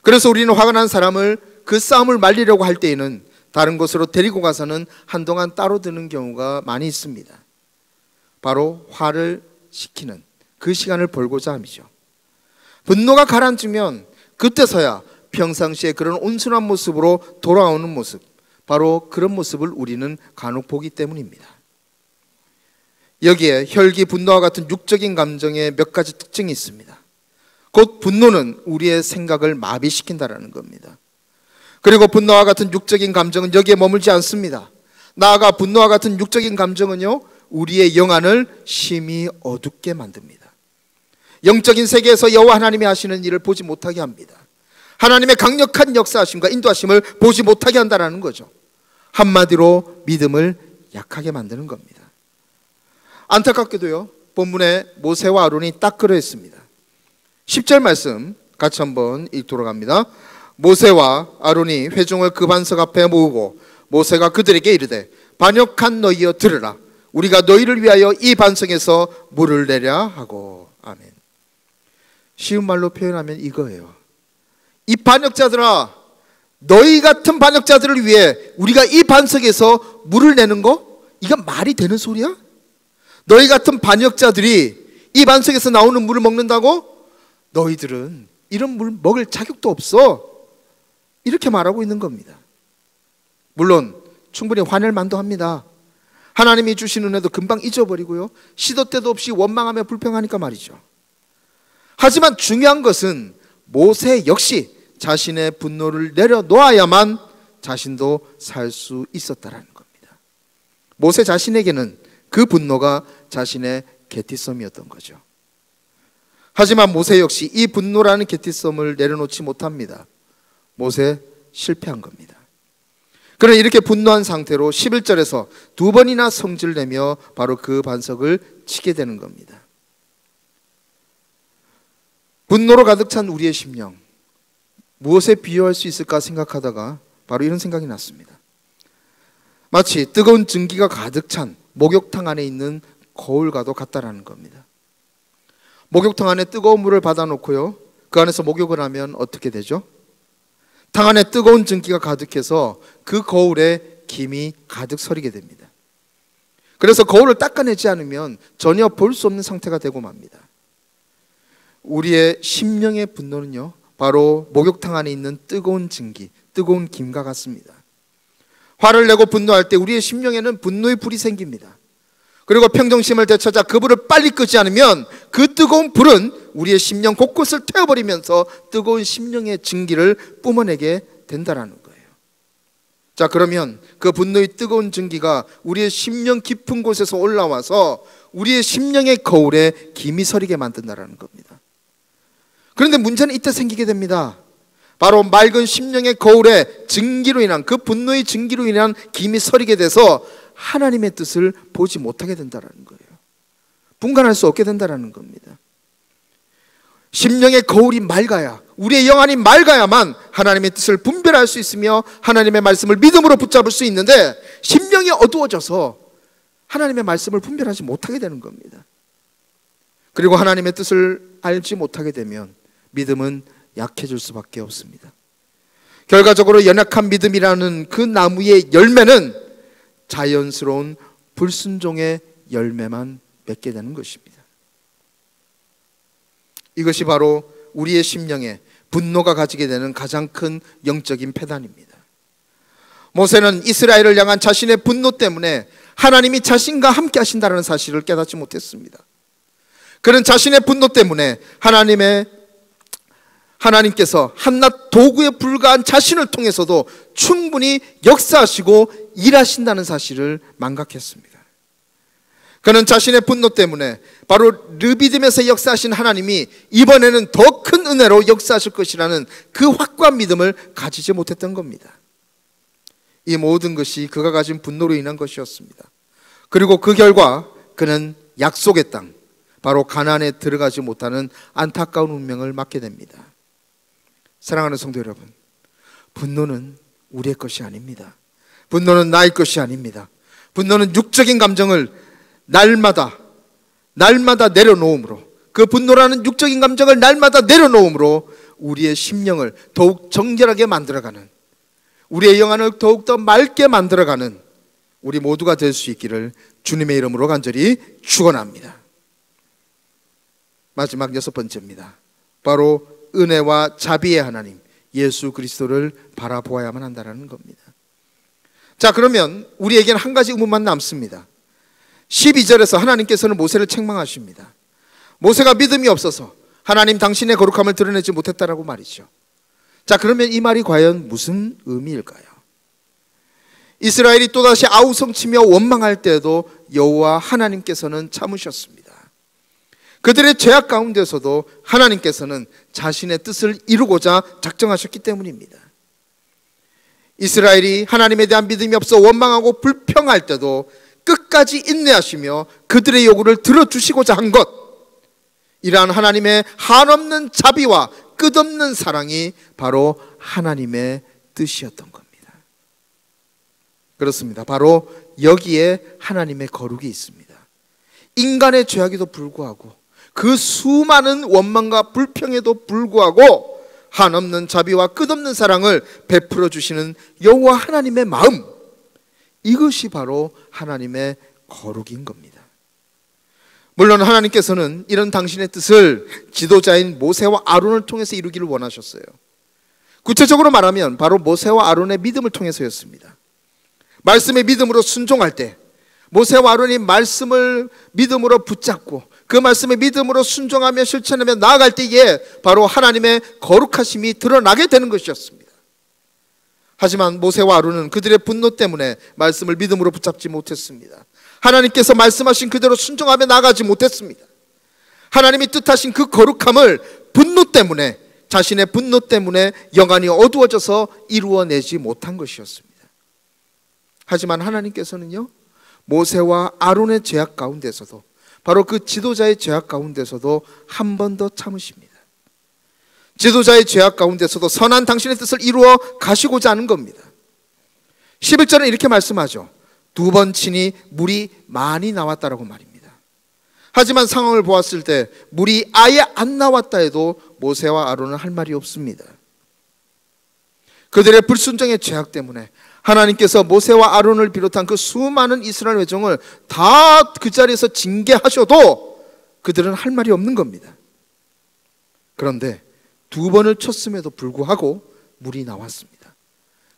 그래서 우리는 화가 난 사람을 그 싸움을 말리려고 할 때에는 다른 곳으로 데리고 가서는 한동안 따로 드는 경우가 많이 있습니다. 바로 화를 식히는 그 시간을 벌고자 함이죠. 분노가 가라앉으면 그때서야 평상시에 그런 온순한 모습으로 돌아오는 모습, 바로 그런 모습을 우리는 간혹 보기 때문입니다. 여기에 혈기, 분노와 같은 육적인 감정의 몇 가지 특징이 있습니다. 곧 분노는 우리의 생각을 마비시킨다라는 겁니다. 그리고 분노와 같은 육적인 감정은 여기에 머물지 않습니다. 나아가 분노와 같은 육적인 감정은요, 우리의 영안을 심히 어둡게 만듭니다. 영적인 세계에서 여호와 하나님이 하시는 일을 보지 못하게 합니다. 하나님의 강력한 역사하심과 인도하심을 보지 못하게 한다는 거죠. 한마디로 믿음을 약하게 만드는 겁니다. 안타깝게도요, 본문에 모세와 아론이 딱 그러했습니다. 10절 말씀 같이 한번 읽도록 합니다. 모세와 아론이 회중을 그 반석 앞에 모으고 모세가 그들에게 이르되 반역한 너희여 들으라. 우리가 너희를 위하여 이 반석에서 물을 내랴 하고. 아멘. 쉬운 말로 표현하면 이거예요. 이 반역자들아, 너희 같은 반역자들을 위해 우리가 이 반석에서 물을 내는 거? 이건 말이 되는 소리야? 너희 같은 반역자들이 이 반석에서 나오는 물을 먹는다고? 너희들은 이런 물 먹을 자격도 없어. 이렇게 말하고 있는 겁니다. 물론 충분히 화낼 만도 합니다. 하나님이 주신 은혜도 금방 잊어버리고요, 시도 때도 없이 원망하며 불평하니까 말이죠. 하지만 중요한 것은 모세 역시 자신의 분노를 내려놓아야만 자신도 살 수 있었다라는 겁니다. 모세 자신에게는 그 분노가 자신의 게티섬이었던 거죠. 하지만 모세 역시 이 분노라는 게티섬을 내려놓지 못합니다. 모세 실패한 겁니다. 그는 이렇게 분노한 상태로 11절에서 두 번이나 성질을 내며 바로 그 반석을 치게 되는 겁니다. 분노로 가득 찬 우리의 심령, 무엇에 비유할 수 있을까 생각하다가 바로 이런 생각이 났습니다. 마치 뜨거운 증기가 가득 찬 목욕탕 안에 있는 거울과도 같다라는 겁니다. 목욕탕 안에 뜨거운 물을 받아놓고요, 그 안에서 목욕을 하면 어떻게 되죠? 탕 안에 뜨거운 증기가 가득해서 그 거울에 김이 가득 서리게 됩니다. 그래서 거울을 닦아내지 않으면 전혀 볼 수 없는 상태가 되고 맙니다. 우리의 심령의 분노는요, 바로 목욕탕 안에 있는 뜨거운 증기, 뜨거운 김과 같습니다. 화를 내고 분노할 때 우리의 심령에는 분노의 불이 생깁니다. 그리고 평정심을 되찾아 그 불을 빨리 끄지 않으면 그 뜨거운 불은 우리의 심령 곳곳을 태워버리면서 뜨거운 심령의 증기를 뿜어내게 된다라는 거예요. 자, 그러면 그 분노의 뜨거운 증기가 우리의 심령 깊은 곳에서 올라와서 우리의 심령의 거울에 김이 서리게 만든다라는 겁니다. 그런데 문제는 이때 생기게 됩니다. 바로 맑은 심령의 거울에 증기로 인한, 그 분노의 증기로 인한 김이 서리게 돼서 하나님의 뜻을 보지 못하게 된다는 거예요. 분간할 수 없게 된다는 겁니다. 심령의 거울이 맑아야, 우리의 영안이 맑아야만 하나님의 뜻을 분별할 수 있으며 하나님의 말씀을 믿음으로 붙잡을 수 있는데, 심령이 어두워져서 하나님의 말씀을 분별하지 못하게 되는 겁니다. 그리고 하나님의 뜻을 알지 못하게 되면 믿음은 약해질 수밖에 없습니다. 결과적으로 연약한 믿음이라는 그 나무의 열매는 자연스러운 불순종의 열매만 맺게 되는 것입니다. 이것이 바로 우리의 심령에 분노가 가지게 되는 가장 큰 영적인 폐단입니다. 모세는 이스라엘을 향한 자신의 분노 때문에 하나님이 자신과 함께 하신다는 사실을 깨닫지 못했습니다. 그는 자신의 분노 때문에 하나님께서 한낱 도구에 불과한 자신을 통해서도 충분히 역사하시고 일하신다는 사실을 망각했습니다. 그는 자신의 분노 때문에 바로 르비딤에서 역사하신 하나님이 이번에는 더 큰 은혜로 역사하실 것이라는 그 확고한 믿음을 가지지 못했던 겁니다. 이 모든 것이 그가 가진 분노로 인한 것이었습니다. 그리고 그 결과 그는 약속의 땅, 바로 가나안에 들어가지 못하는 안타까운 운명을 맞게 됩니다. 사랑하는 성도 여러분, 분노는 우리의 것이 아닙니다. 분노는 나의 것이 아닙니다. 분노는 육적인 감정을 날마다 내려놓음으로, 그 분노라는 육적인 감정을 날마다 내려놓음으로 우리의 심령을 더욱 정결하게 만들어가는, 우리의 영안을 더욱더 맑게 만들어가는, 우리 모두가 될 수 있기를 주님의 이름으로 간절히 축원합니다. 마지막 6번째입니다. 바로 은혜와 자비의 하나님 예수 그리스도를 바라보아야만 한다는 겁니다. 자, 그러면 우리에게는 한 가지 의문만 남습니다. 12절에서 하나님께서는 모세를 책망하십니다. 모세가 믿음이 없어서 하나님 당신의 거룩함을 드러내지 못했다라고 말이죠. 자, 그러면 이 말이 과연 무슨 의미일까요? 이스라엘이 또다시 아우성치며 원망할 때에도 여호와 하나님께서는 참으셨습니다. 그들의 죄악 가운데서도 하나님께서는 자신의 뜻을 이루고자 작정하셨기 때문입니다. 이스라엘이 하나님에 대한 믿음이 없어 원망하고 불평할 때도 끝까지 인내하시며 그들의 요구를 들어주시고자 한 것, 이러한 하나님의 한없는 자비와 끝없는 사랑이 바로 하나님의 뜻이었던 겁니다. 그렇습니다. 바로 여기에 하나님의 거룩이 있습니다. 인간의 죄악에도 불구하고 그 수많은 원망과 불평에도 불구하고 한없는 자비와 끝없는 사랑을 베풀어 주시는 여호와 하나님의 마음, 이것이 바로 하나님의 거룩인 겁니다. 물론 하나님께서는 이런 당신의 뜻을 지도자인 모세와 아론을 통해서 이루기를 원하셨어요. 구체적으로 말하면 바로 모세와 아론의 믿음을 통해서였습니다. 말씀의 믿음으로 순종할 때 모세와 아론이 말씀을 믿음으로 붙잡고 그 말씀의 믿음으로 순종하며 실천하며 나아갈 때에 바로 하나님의 거룩하심이 드러나게 되는 것이었습니다. 하지만 모세와 아론은 그들의 분노 때문에 말씀을 믿음으로 붙잡지 못했습니다. 하나님께서 말씀하신 그대로 순종하며 나아가지 못했습니다. 하나님이 뜻하신 그 거룩함을 분노 때문에, 자신의 분노 때문에 영안이 어두워져서 이루어내지 못한 것이었습니다. 하지만 하나님께서는요, 모세와 아론의 죄악 가운데서도, 바로 그 지도자의 죄악 가운데서도 한 번 더 참으십니다. 지도자의 죄악 가운데서도 선한 당신의 뜻을 이루어 가시고자 하는 겁니다. 11절은 이렇게 말씀하죠. 2번 치니 물이 많이 나왔다라고 말입니다. 하지만 상황을 보았을 때 물이 아예 안 나왔다 해도 모세와 아론은 할 말이 없습니다. 그들의 불순종의 죄악 때문에 하나님께서 모세와 아론을 비롯한 그 수많은 이스라엘 회중을 다 그 자리에서 징계하셔도 그들은 할 말이 없는 겁니다. 그런데 2번을 쳤음에도 불구하고 물이 나왔습니다.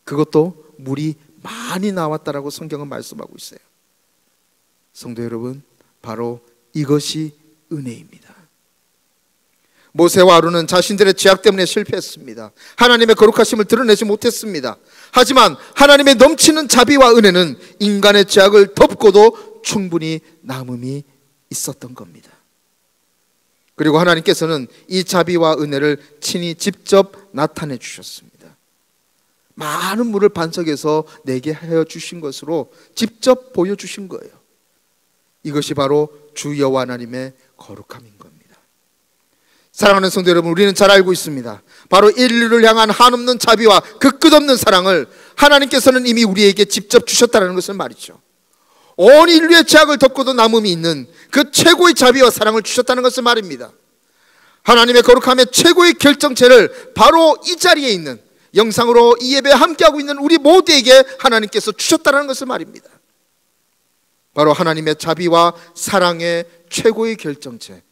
그것도 물이 많이 나왔다라고 성경은 말씀하고 있어요. 성도 여러분, 바로 이것이 은혜입니다. 모세와 아론은 자신들의 죄악 때문에 실패했습니다. 하나님의 거룩하심을 드러내지 못했습니다. 하지만 하나님의 넘치는 자비와 은혜는 인간의 죄악을 덮고도 충분히 남음이 있었던 겁니다. 그리고 하나님께서는 이 자비와 은혜를 친히 직접 나타내 주셨습니다. 많은 물을 반석에서 내게 하여 주신 것으로 직접 보여주신 거예요. 이것이 바로 주 여호와 하나님의 거룩함인 겁니다. 사랑하는 성도 여러분, 우리는 잘 알고 있습니다. 바로 인류를 향한 한없는 자비와 그 끝없는 사랑을 하나님께서는 이미 우리에게 직접 주셨다는 것을 말이죠. 온 인류의 죄악을 덮고도 남음이 있는 그 최고의 자비와 사랑을 주셨다는 것을 말입니다. 하나님의 거룩함의 최고의 결정체를 바로 이 자리에 있는, 영상으로 이 예배에 함께하고 있는 우리 모두에게 하나님께서 주셨다는 것을 말입니다. 바로 하나님의 자비와 사랑의 최고의 결정체,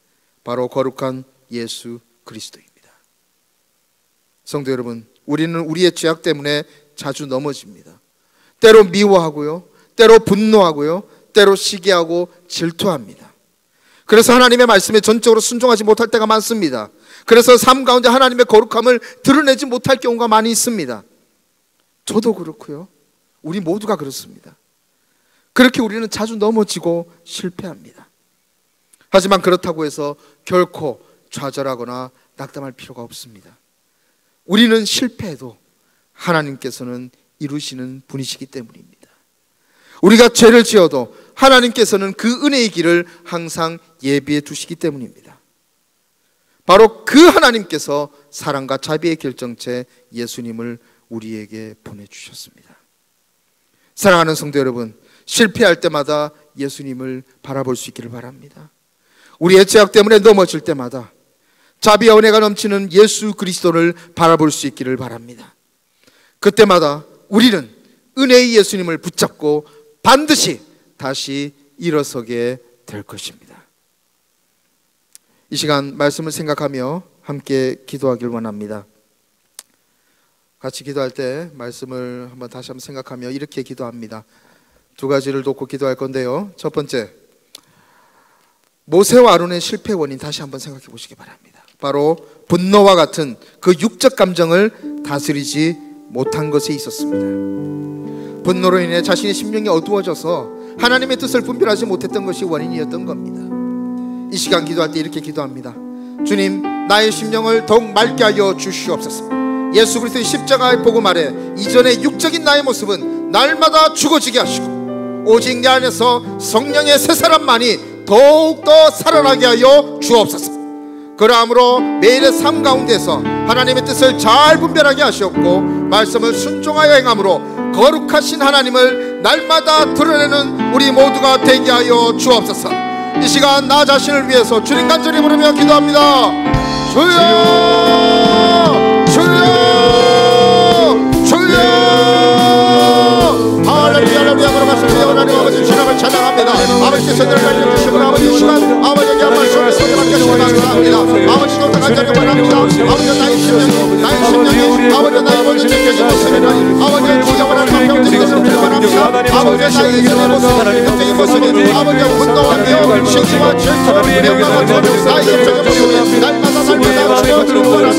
바로 거룩한 예수 그리스도입니다. 성도 여러분, 우리는 우리의 죄악 때문에 자주 넘어집니다. 때로 미워하고요, 때로 분노하고요, 때로 시기하고 질투합니다. 그래서 하나님의 말씀에 전적으로 순종하지 못할 때가 많습니다. 그래서 삶 가운데 하나님의 거룩함을 드러내지 못할 경우가 많이 있습니다. 저도 그렇고요, 우리 모두가 그렇습니다. 그렇게 우리는 자주 넘어지고 실패합니다. 하지만 그렇다고 해서 결코 좌절하거나 낙담할 필요가 없습니다. 우리는 실패해도 하나님께서는 이루시는 분이시기 때문입니다. 우리가 죄를 지어도 하나님께서는 그 은혜의 길을 항상 예비해 두시기 때문입니다. 바로 그 하나님께서 사랑과 자비의 결정체 예수님을 우리에게 보내주셨습니다. 사랑하는 성도 여러분, 실패할 때마다 예수님을 바라볼 수 있기를 바랍니다. 우리의 죄악 때문에 넘어질 때마다 자비와 은혜가 넘치는 예수 그리스도를 바라볼 수 있기를 바랍니다. 그때마다 우리는 은혜의 예수님을 붙잡고 반드시 다시 일어서게 될 것입니다. 이 시간 말씀을 생각하며 함께 기도하길 원합니다. 같이 기도할 때 말씀을 다시 한번 생각하며 이렇게 기도합니다. 두 가지를 놓고 기도할 건데요. 첫 번째, 모세와 아론의 실패 원인 다시 한번 생각해 보시기 바랍니다. 바로 분노와 같은 그 육적 감정을 다스리지 못한 것에 있었습니다. 분노로 인해 자신의 심령이 어두워져서 하나님의 뜻을 분별하지 못했던 것이 원인이었던 겁니다. 이 시간 기도할 때 이렇게 기도합니다. 주님, 나의 심령을 더욱 맑게 하여 주시옵소서. 예수 그리스도의 십자가의 복음 아래 이전의 육적인 나의 모습은 날마다 죽어지게 하시고 오직 내 안에서 성령의 새 사람만이 더욱더 살아나게 하여 주옵소서. 그러함으로 매일의 삶 가운데서 하나님의 뜻을 잘 분별하게 하시옵고 말씀을 순종하여 행함으로 거룩하신 하나님을 날마다 드러내는 우리 모두가 되게 하여 주옵소서. 이 시간 나 자신을 위해서 주님 간절히 부르며 기도합니다. 주여, 주여, 주여. 할렐루야, 할렐루야. 걸어가시는 하나님 아버지 주님을 찬양합니다. 아버지께서 늘 알려주시고 아버지 시간 아버지에게 한 말씀을 소개받게 하시기 바랍니다. 아버지 조사 간절히 원합니다. 아버지 나의 심령이 아버지 나의 모든 느껴진 모습이나 아버지의 지정을 하는 평등의 것을 바랍니다. 아버지의 나의 이전의 모습 평등의 모습이 아버지의 분노하며 신기와 질투와 명령과 저주 나의 입적인 모습이 날마다 주어지는 바랍니다.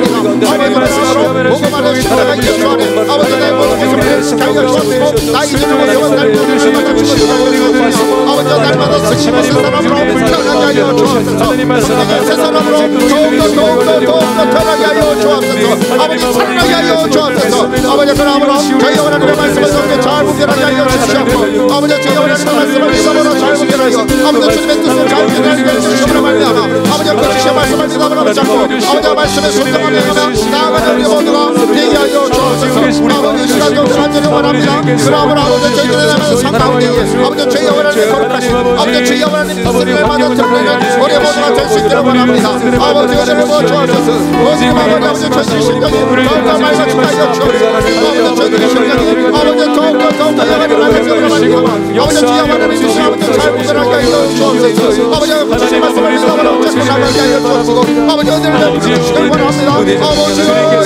아버지 말씀으로 복음 안에 십자가 예수 안에 아버지 나의 모든 모습을 가르쳐 주시고 나의 이전의 모습은 날마다 죽어지게 하여 주옵소서. 아버지 날마다 승리하는 사람으로 태어나게 하여 주옵소서. 승리의 새 사람으로 더욱더 태어나게 하여 주옵소서. 아버지 살아나게 하여 주옵소서. 아버지 그러므로 저희 하나님의 말씀을 그렇게 잘 분별하게 하여 주시옵고 아버지 저희 하나님의 말씀을 믿음으로 잘 분별하여 아버지 주님의 뜻을 잘 분별하게 하여 주시옵소서. 아버지 그 주시의 말씀을 믿음으로 잡고 아버지 말씀에 순종하며 나아가는 우리 모두가 되게 하여 주옵소서. 아버지 시간도 간절히 원합니다. 그러므로 아버지 저희들의 나라의 삶 가운데 아버지 저희 하나님의 거룩하신 아버지 저희 하나님 뜻을 날마다 드러내는 우리 모두가 될 수 있도록 원합니다. 아버지 은혜를 부어주옵소서. 모든 아버지 저희 심령이 더욱더 맑아지게 하여 주옵소서. 아버지 저희들의 심령이 아버지 더욱더 하나님 말씀으로 말미암아 아버지 저희 하나님 주신 아버지 잘 분별하게 하여 주옵소서. 아버지 주신 말씀을 믿음으로 잡고 나가게 하여 주옵소서. 아버지 은혜를 주시길 원합니다. 아버지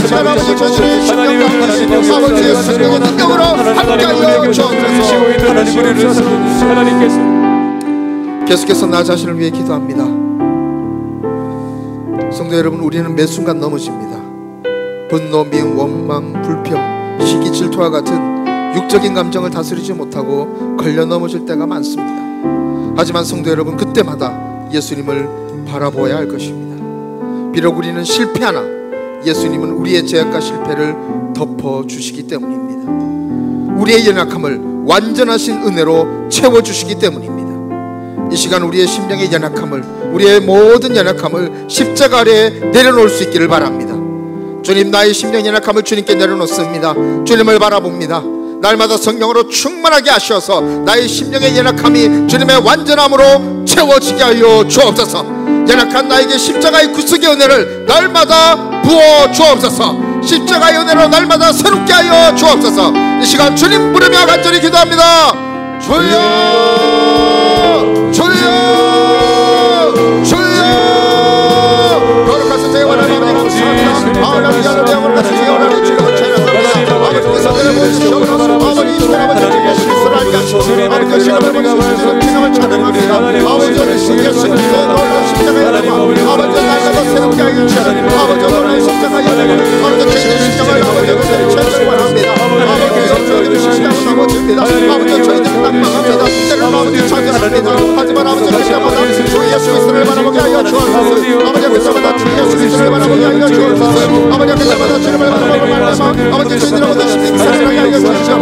잘 아버지 저희들의 심령 가운데 아버지의 성령의 능력으로 함께 하여 주옵소서. 계속해서 나 자신을 위해 기도합니다. 성도 여러분, 우리는 매 순간 넘어집니다. 분노, 미움, 원망, 불평, 시기, 질투와 같은 육적인 감정을 다스리지 못하고 걸려 넘어질 때가 많습니다. 하지만 성도 여러분, 그때마다 예수님을 바라보아야 할 것입니다. 비록 우리는 실패하나 예수님은 우리의 죄악과 실패를 덮어주시기 때문입니다. 우리의 연약함을 완전하신 은혜로 채워주시기 때문입니다. 이 시간 우리의 심령의 연약함을, 우리의 모든 연약함을 십자가 아래에 내려놓을 수 있기를 바랍니다. 주님, 나의 심령 연약함을 주님께 내려놓습니다. 주님을 바라봅니다. 날마다 성령으로 충만하게 하셔서 나의 심령의 연약함이 주님의 완전함으로 채워지게 하여 주옵소서. 연약한 나에게 십자가의 구속의 은혜를 날마다 부어 주옵소서. 십자가의 은혜로 날마다 새롭게 하여 주옵소서. 이 시간 주님 부르며 간절히 기도합니다. 주여, 주여, 주여. 거룩하신 제 하나님 감사합니다. 할렐루야, 거룩하신 제 하나님 주님을 찬양합니다. 아버지께서 은혜를 보여주시옵소서. 아버지 이 시간 아버지 예수님을 알게 하시고 아버지 시간을 보여주시옵소서. 주님을 찬양합니다. 아버지 예수님을 놀라운 십자가의 은혜와 아버지 날마다 새롭게 하여 주시옵소서. 아버지 놀라운 십자가의 은혜와 아버지 죄의 십자가의 아버지 최선을 원합니다. 아버지 저희들의 십자가는 아버지입니다. 아버지 저희들은 낙망합니다. 때로는 아버지 찾아갑니다. 하지만 아버지 그때마다 주 예수 그리스도를 바라보게 하여 주옵소서. 아버지 그때마다 주 예수 그리스도를 바라보게 하여 주옵소서. 아버지 그때마다 주님을 바라보고 말미암아 아버지 저희들의 모든 심령이 살아나게 하여 주옵소서.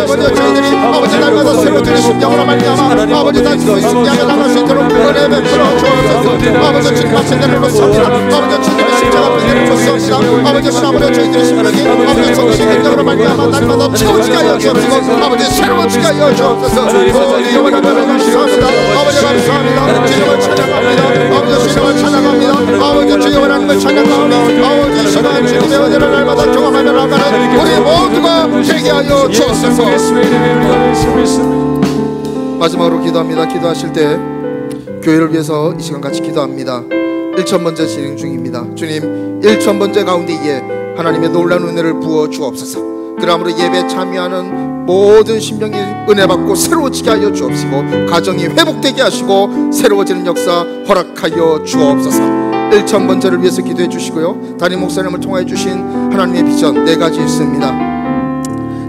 아버지 저희들이 아버지 날마다 새로워지는 심령으로 말미암아 아버지 다 주의 심령에 나갈 수 있도록 은혜 베풀어 주옵소서. 아버지 주님 앞에 내려놓습니다. 아버지 주님의 십자가 앞에 내려놓습니다. 아버지 아버지 저희들의 심령이 아버지 정신 능력으로 말미암아 날마다 채워지게 하여 주옵소서. 아버지 새로워지게 하여 주옵소서. 우리 영원한 하나님 감사합니다. 아버지 감사합니다. 주님을 찬양합니다. 아버지 주님을 찬양합니다. 아버지 주의 하나님을 찬양합니다. 아버지 시간 주님의 은혜를 날마다 경험하며 나가는 우리 모두가 되게 하여 주옵소서. 마지막으로 기도합니다. 기도하실 때 교회를 위해서 이 시간 같이 기도합니다. 1,000번째 진행 중입니다. 주님, 1,000번째 가운데에 하나님의 놀라운 은혜를 부어 주옵소서. 그러므로 예배에 참여하는 모든 심령이 은혜 받고 새로워지게 하여 주옵시고, 가정이 회복되게 하시고 새로워지는 역사 허락하여 주옵소서. 1,000번째를 위해서 기도해 주시고요. 담임 목사님을 통하여 주신 하나님의 비전 4가지 있습니다.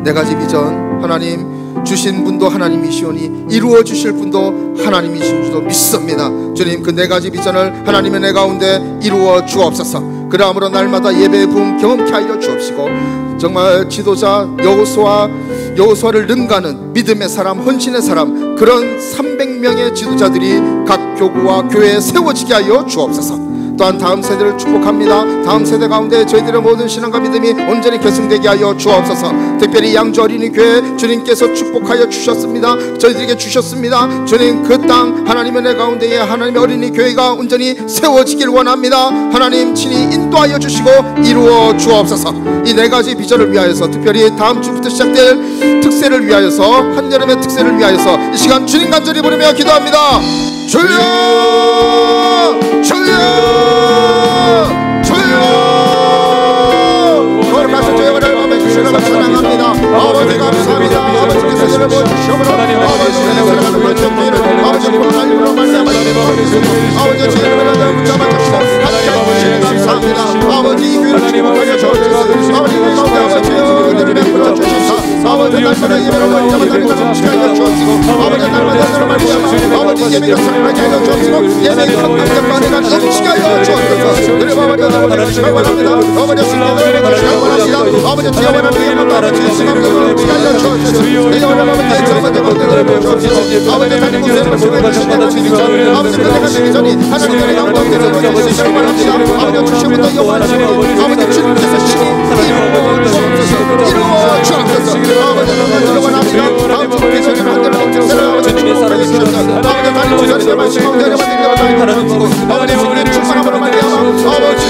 4가지 비전, 하나님 주신 분도 하나님이시오니 이루어 주실 분도 하나님이신 줄도 믿습니다. 주님, 그 4가지 비전을 하나님의 내 가운데 이루어 주옵소서. 그러므로 날마다 예배의 부흥 경험케 하여 주옵시고, 정말 지도자 여호수아를 능가하는 믿음의 사람, 헌신의 사람, 그런 300명의 지도자들이 각 교구와 교회에 세워지게 하여 주옵소서. 또한 다음 세대를 축복합니다. 다음 세대 가운데 저희들의 모든 신앙과 믿음이 온전히 계승되게 하여 주옵소서. 특별히 양주 어린이 교회 주님께서 축복하여 주셨습니다. 저희들에게 주셨습니다. 주님, 그 땅 하나님의 내 가운데에 하나님의 어린이 교회가 온전히 세워지길 원합니다. 하나님 친히 인도하여 주시고 이루어 주옵소서. 이 4가지 비전을 위하여서, 특별히 다음 주부터 시작될 특세를 위하여서, 한여름의 특세를 위하여서 이 시간 주님 간절히 부르며 기도합니다. 주여, 주여, 주여. 거룩하신 주여, 여러분의 주시는 걸 사랑합니다. 아버지 감사합니다. 아버지께서 저를 보여주시옵소서. 아버지의 사랑하는 먼저 기회를 아버지 코로나19로 말미암아 아버지 주님을 붙잡아 주시고 함께 주시니 감사합니다. 아버지 이 교회를 축복하여 주옵소서. 아버지 아버지여 은혜를 베풀어 주셔서 아버지 날마다 예배를 말미암아 다른 것을 지켜여 주옵시고, 아버지 날마다 너를 말미암아 아버지 예배가 살아나게 하여 주옵시고, 예배의 성당과 내가 넘치게 하여 주옵소서. 그리고 아버지 아버지 주시기 원합니다. 아버지 신뢰를 주시기 원합니다. 아버지 주여 원합니다. 아버지 신앙을 주시기 하여 주옵소서. 주여 원합니다. 정말 모든 주옵소서. 아버지 다른 곳에서 주님을 주시옵소서. 아버지 그대가 시기 전이 하나님의 영광을 주시기 원합니다. 아버지 주시옵소서. 영원하시니 아버지 주님께서 시기 이루어 주옵소서. 이루어 주옵소서. 아버지 너무 원합니다. 다음 주 계시는 하나님의 특세를 아버지 축복하여 주셔서 아버지 다른 주자들의 말씀을 내려받으려고 달려주시고, 아버지 우리의 충만함으로 말미암아 아버지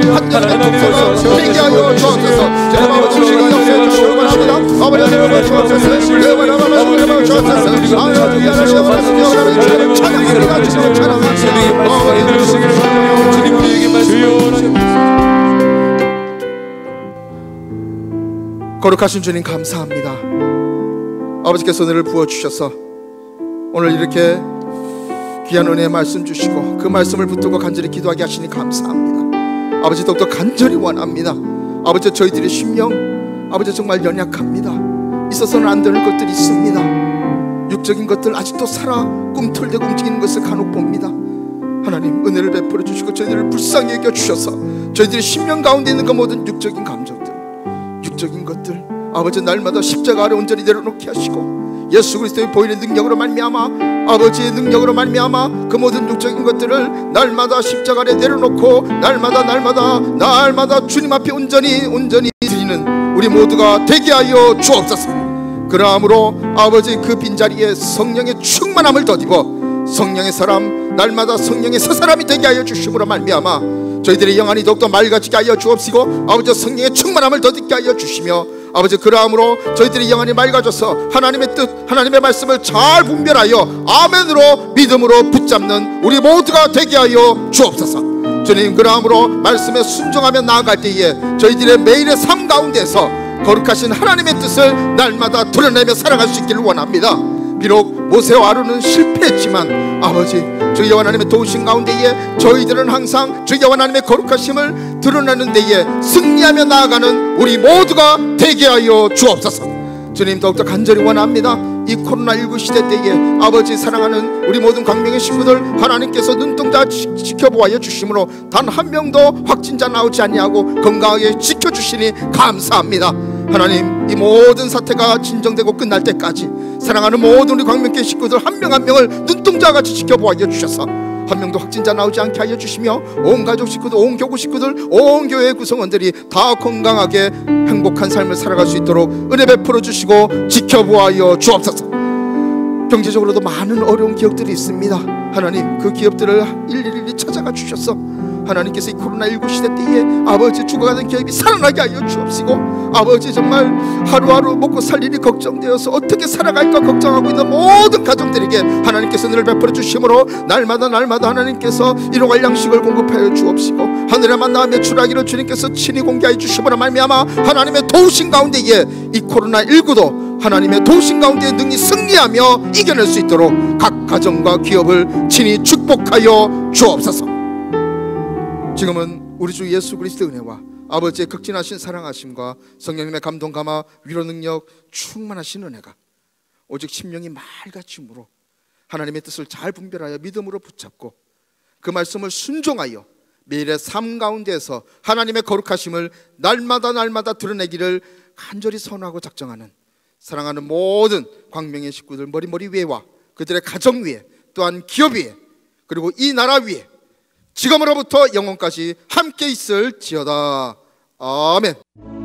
한여름의 특세를 되게 하여 주옵소서. 제발 아버지 우리가 역사에 주시기 원합니다. 아버지 하나님의 주옵소서. 하나님의 주옵소서. 아버지 미안하시옵소서. 찬양합니다. 주님 찬양합니다. 주님 우리에게 말씀하시옵소서. 거룩하신 주님 감사합니다. 아버지께서 은혜를 부어주셔서 오늘 이렇게 귀한 은혜의 말씀 주시고 그 말씀을 붙들고 간절히 기도하게 하시니 감사합니다. 아버지 더욱더 간절히 원합니다. 아버지 저희들의 심령 아버지 정말 연약합니다. 있어서는 안 되는 것들이 있습니다. 육적인 것들 아직도 살아 꿈틀대고 움직이는 것을 간혹 봅니다. 하나님 은혜를 베풀어 주시고 저희들을 불쌍히 여겨 주셔서 저희들의 심령 가운데 있는 그 모든 육적인 감정들, 육적인 것들 아버지 날마다 십자가 아래 온전히 내려놓게 하시고 예수 그리스도의 보이는 능력으로 말미암아 아버지의 능력으로 말미암아 그 모든 육적인 것들을 날마다 십자가 아래 내려놓고 날마다 주님 앞에 온전히 드리는 우리 모두가 되게 하여 주옵소서. 그러므로 아버지 그 빈자리에 성령의 충만함을 더디고 성령의 사람 날마다 성령의 새 사람이 되게 하여 주심으로 말미암아 저희들의 영안이 더욱더 맑아지게 하여 주옵시고 아버지 성령의 충만함을 더디게 하여 주시며 아버지 그러함으로 저희들의 영안이 맑아져서 하나님의 뜻 하나님의 말씀을 잘 분별하여 아멘으로 믿음으로 붙잡는 우리 모두가 되게 하여 주옵소서. 주님 그러함으로 말씀에 순종하며 나아갈 때에 저희들의 매일의 삶 가운데서 거룩하신 하나님의 뜻을 날마다 드러내며 살아갈 수 있기를 원합니다. 비록 모세와 아론은 실패했지만 아버지 주여 하나님의 도우신 가운데에 저희들은 항상 주여 하나님의 거룩하심을 드러내는 데에 승리하며 나아가는 우리 모두가 되게 하여 주옵소서. 주님 더욱더 간절히 원합니다. 이 코로나19 시대 때에 아버지 사랑하는 우리 모든 광명의 식구들 하나님께서 눈동자 지켜보아 주심으로 단 한 명도 확진자 나오지 아니하고 건강하게 지켜주시니 감사합니다. 하나님 이 모든 사태가 진정되고 끝날 때까지 사랑하는 모든 우리 광명교회 식구들 한 명 한 명을 눈동자같이 지켜보아 주셔서 한 명도 확진자 나오지 않게 하여 주시며 온 가족 식구들 온 교구 식구들 온 교회 구성원들이 다 건강하게 행복한 삶을 살아갈 수 있도록 은혜 베풀어 주시고 지켜보아 주옵소서. 경제적으로도 많은 어려운 기업들이 있습니다. 하나님 그 기업들을 일일이 찾아가 주셔서 하나님께서 이 코로나19 시대 때에 아버지 죽어가는 기업이 살아나게 하여 주옵시고, 아버지 정말 하루하루 먹고 살 일이 걱정되어서 어떻게 살아갈까 걱정하고 있는 모든 가정들에게 하나님께서 은혜를 베풀어 주심으로 날마다 하나님께서 일용할 양식을 공급하여 주옵시고, 하늘의 만나며 주라기를 주님께서 친히 공개하여 주심으로 말미암아 하나님의 도우신 가운데에 이 코로나19도 하나님의 도우신 가운데 능히 승리하며 이겨낼 수 있도록 각 가정과 기업을 친히 축복하여 주옵소서. 지금은 우리 주 예수 그리스도의 은혜와 아버지의 극진하신 사랑하심과 성령님의 감동 감화 위로 능력 충만하신 은혜가 오직 심령이 말같이 물어 하나님의 뜻을 잘 분별하여 믿음으로 붙잡고 그 말씀을 순종하여 매일의 삶 가운데에서 하나님의 거룩하심을 날마다 드러내기를 간절히 선호하고 작정하는 사랑하는 모든 광명의 식구들 머리 위에와 그들의 가정 위에, 또한 기업 위에, 그리고 이 나라 위에 지금으로부터 영원까지 함께 있을지어다. 아멘.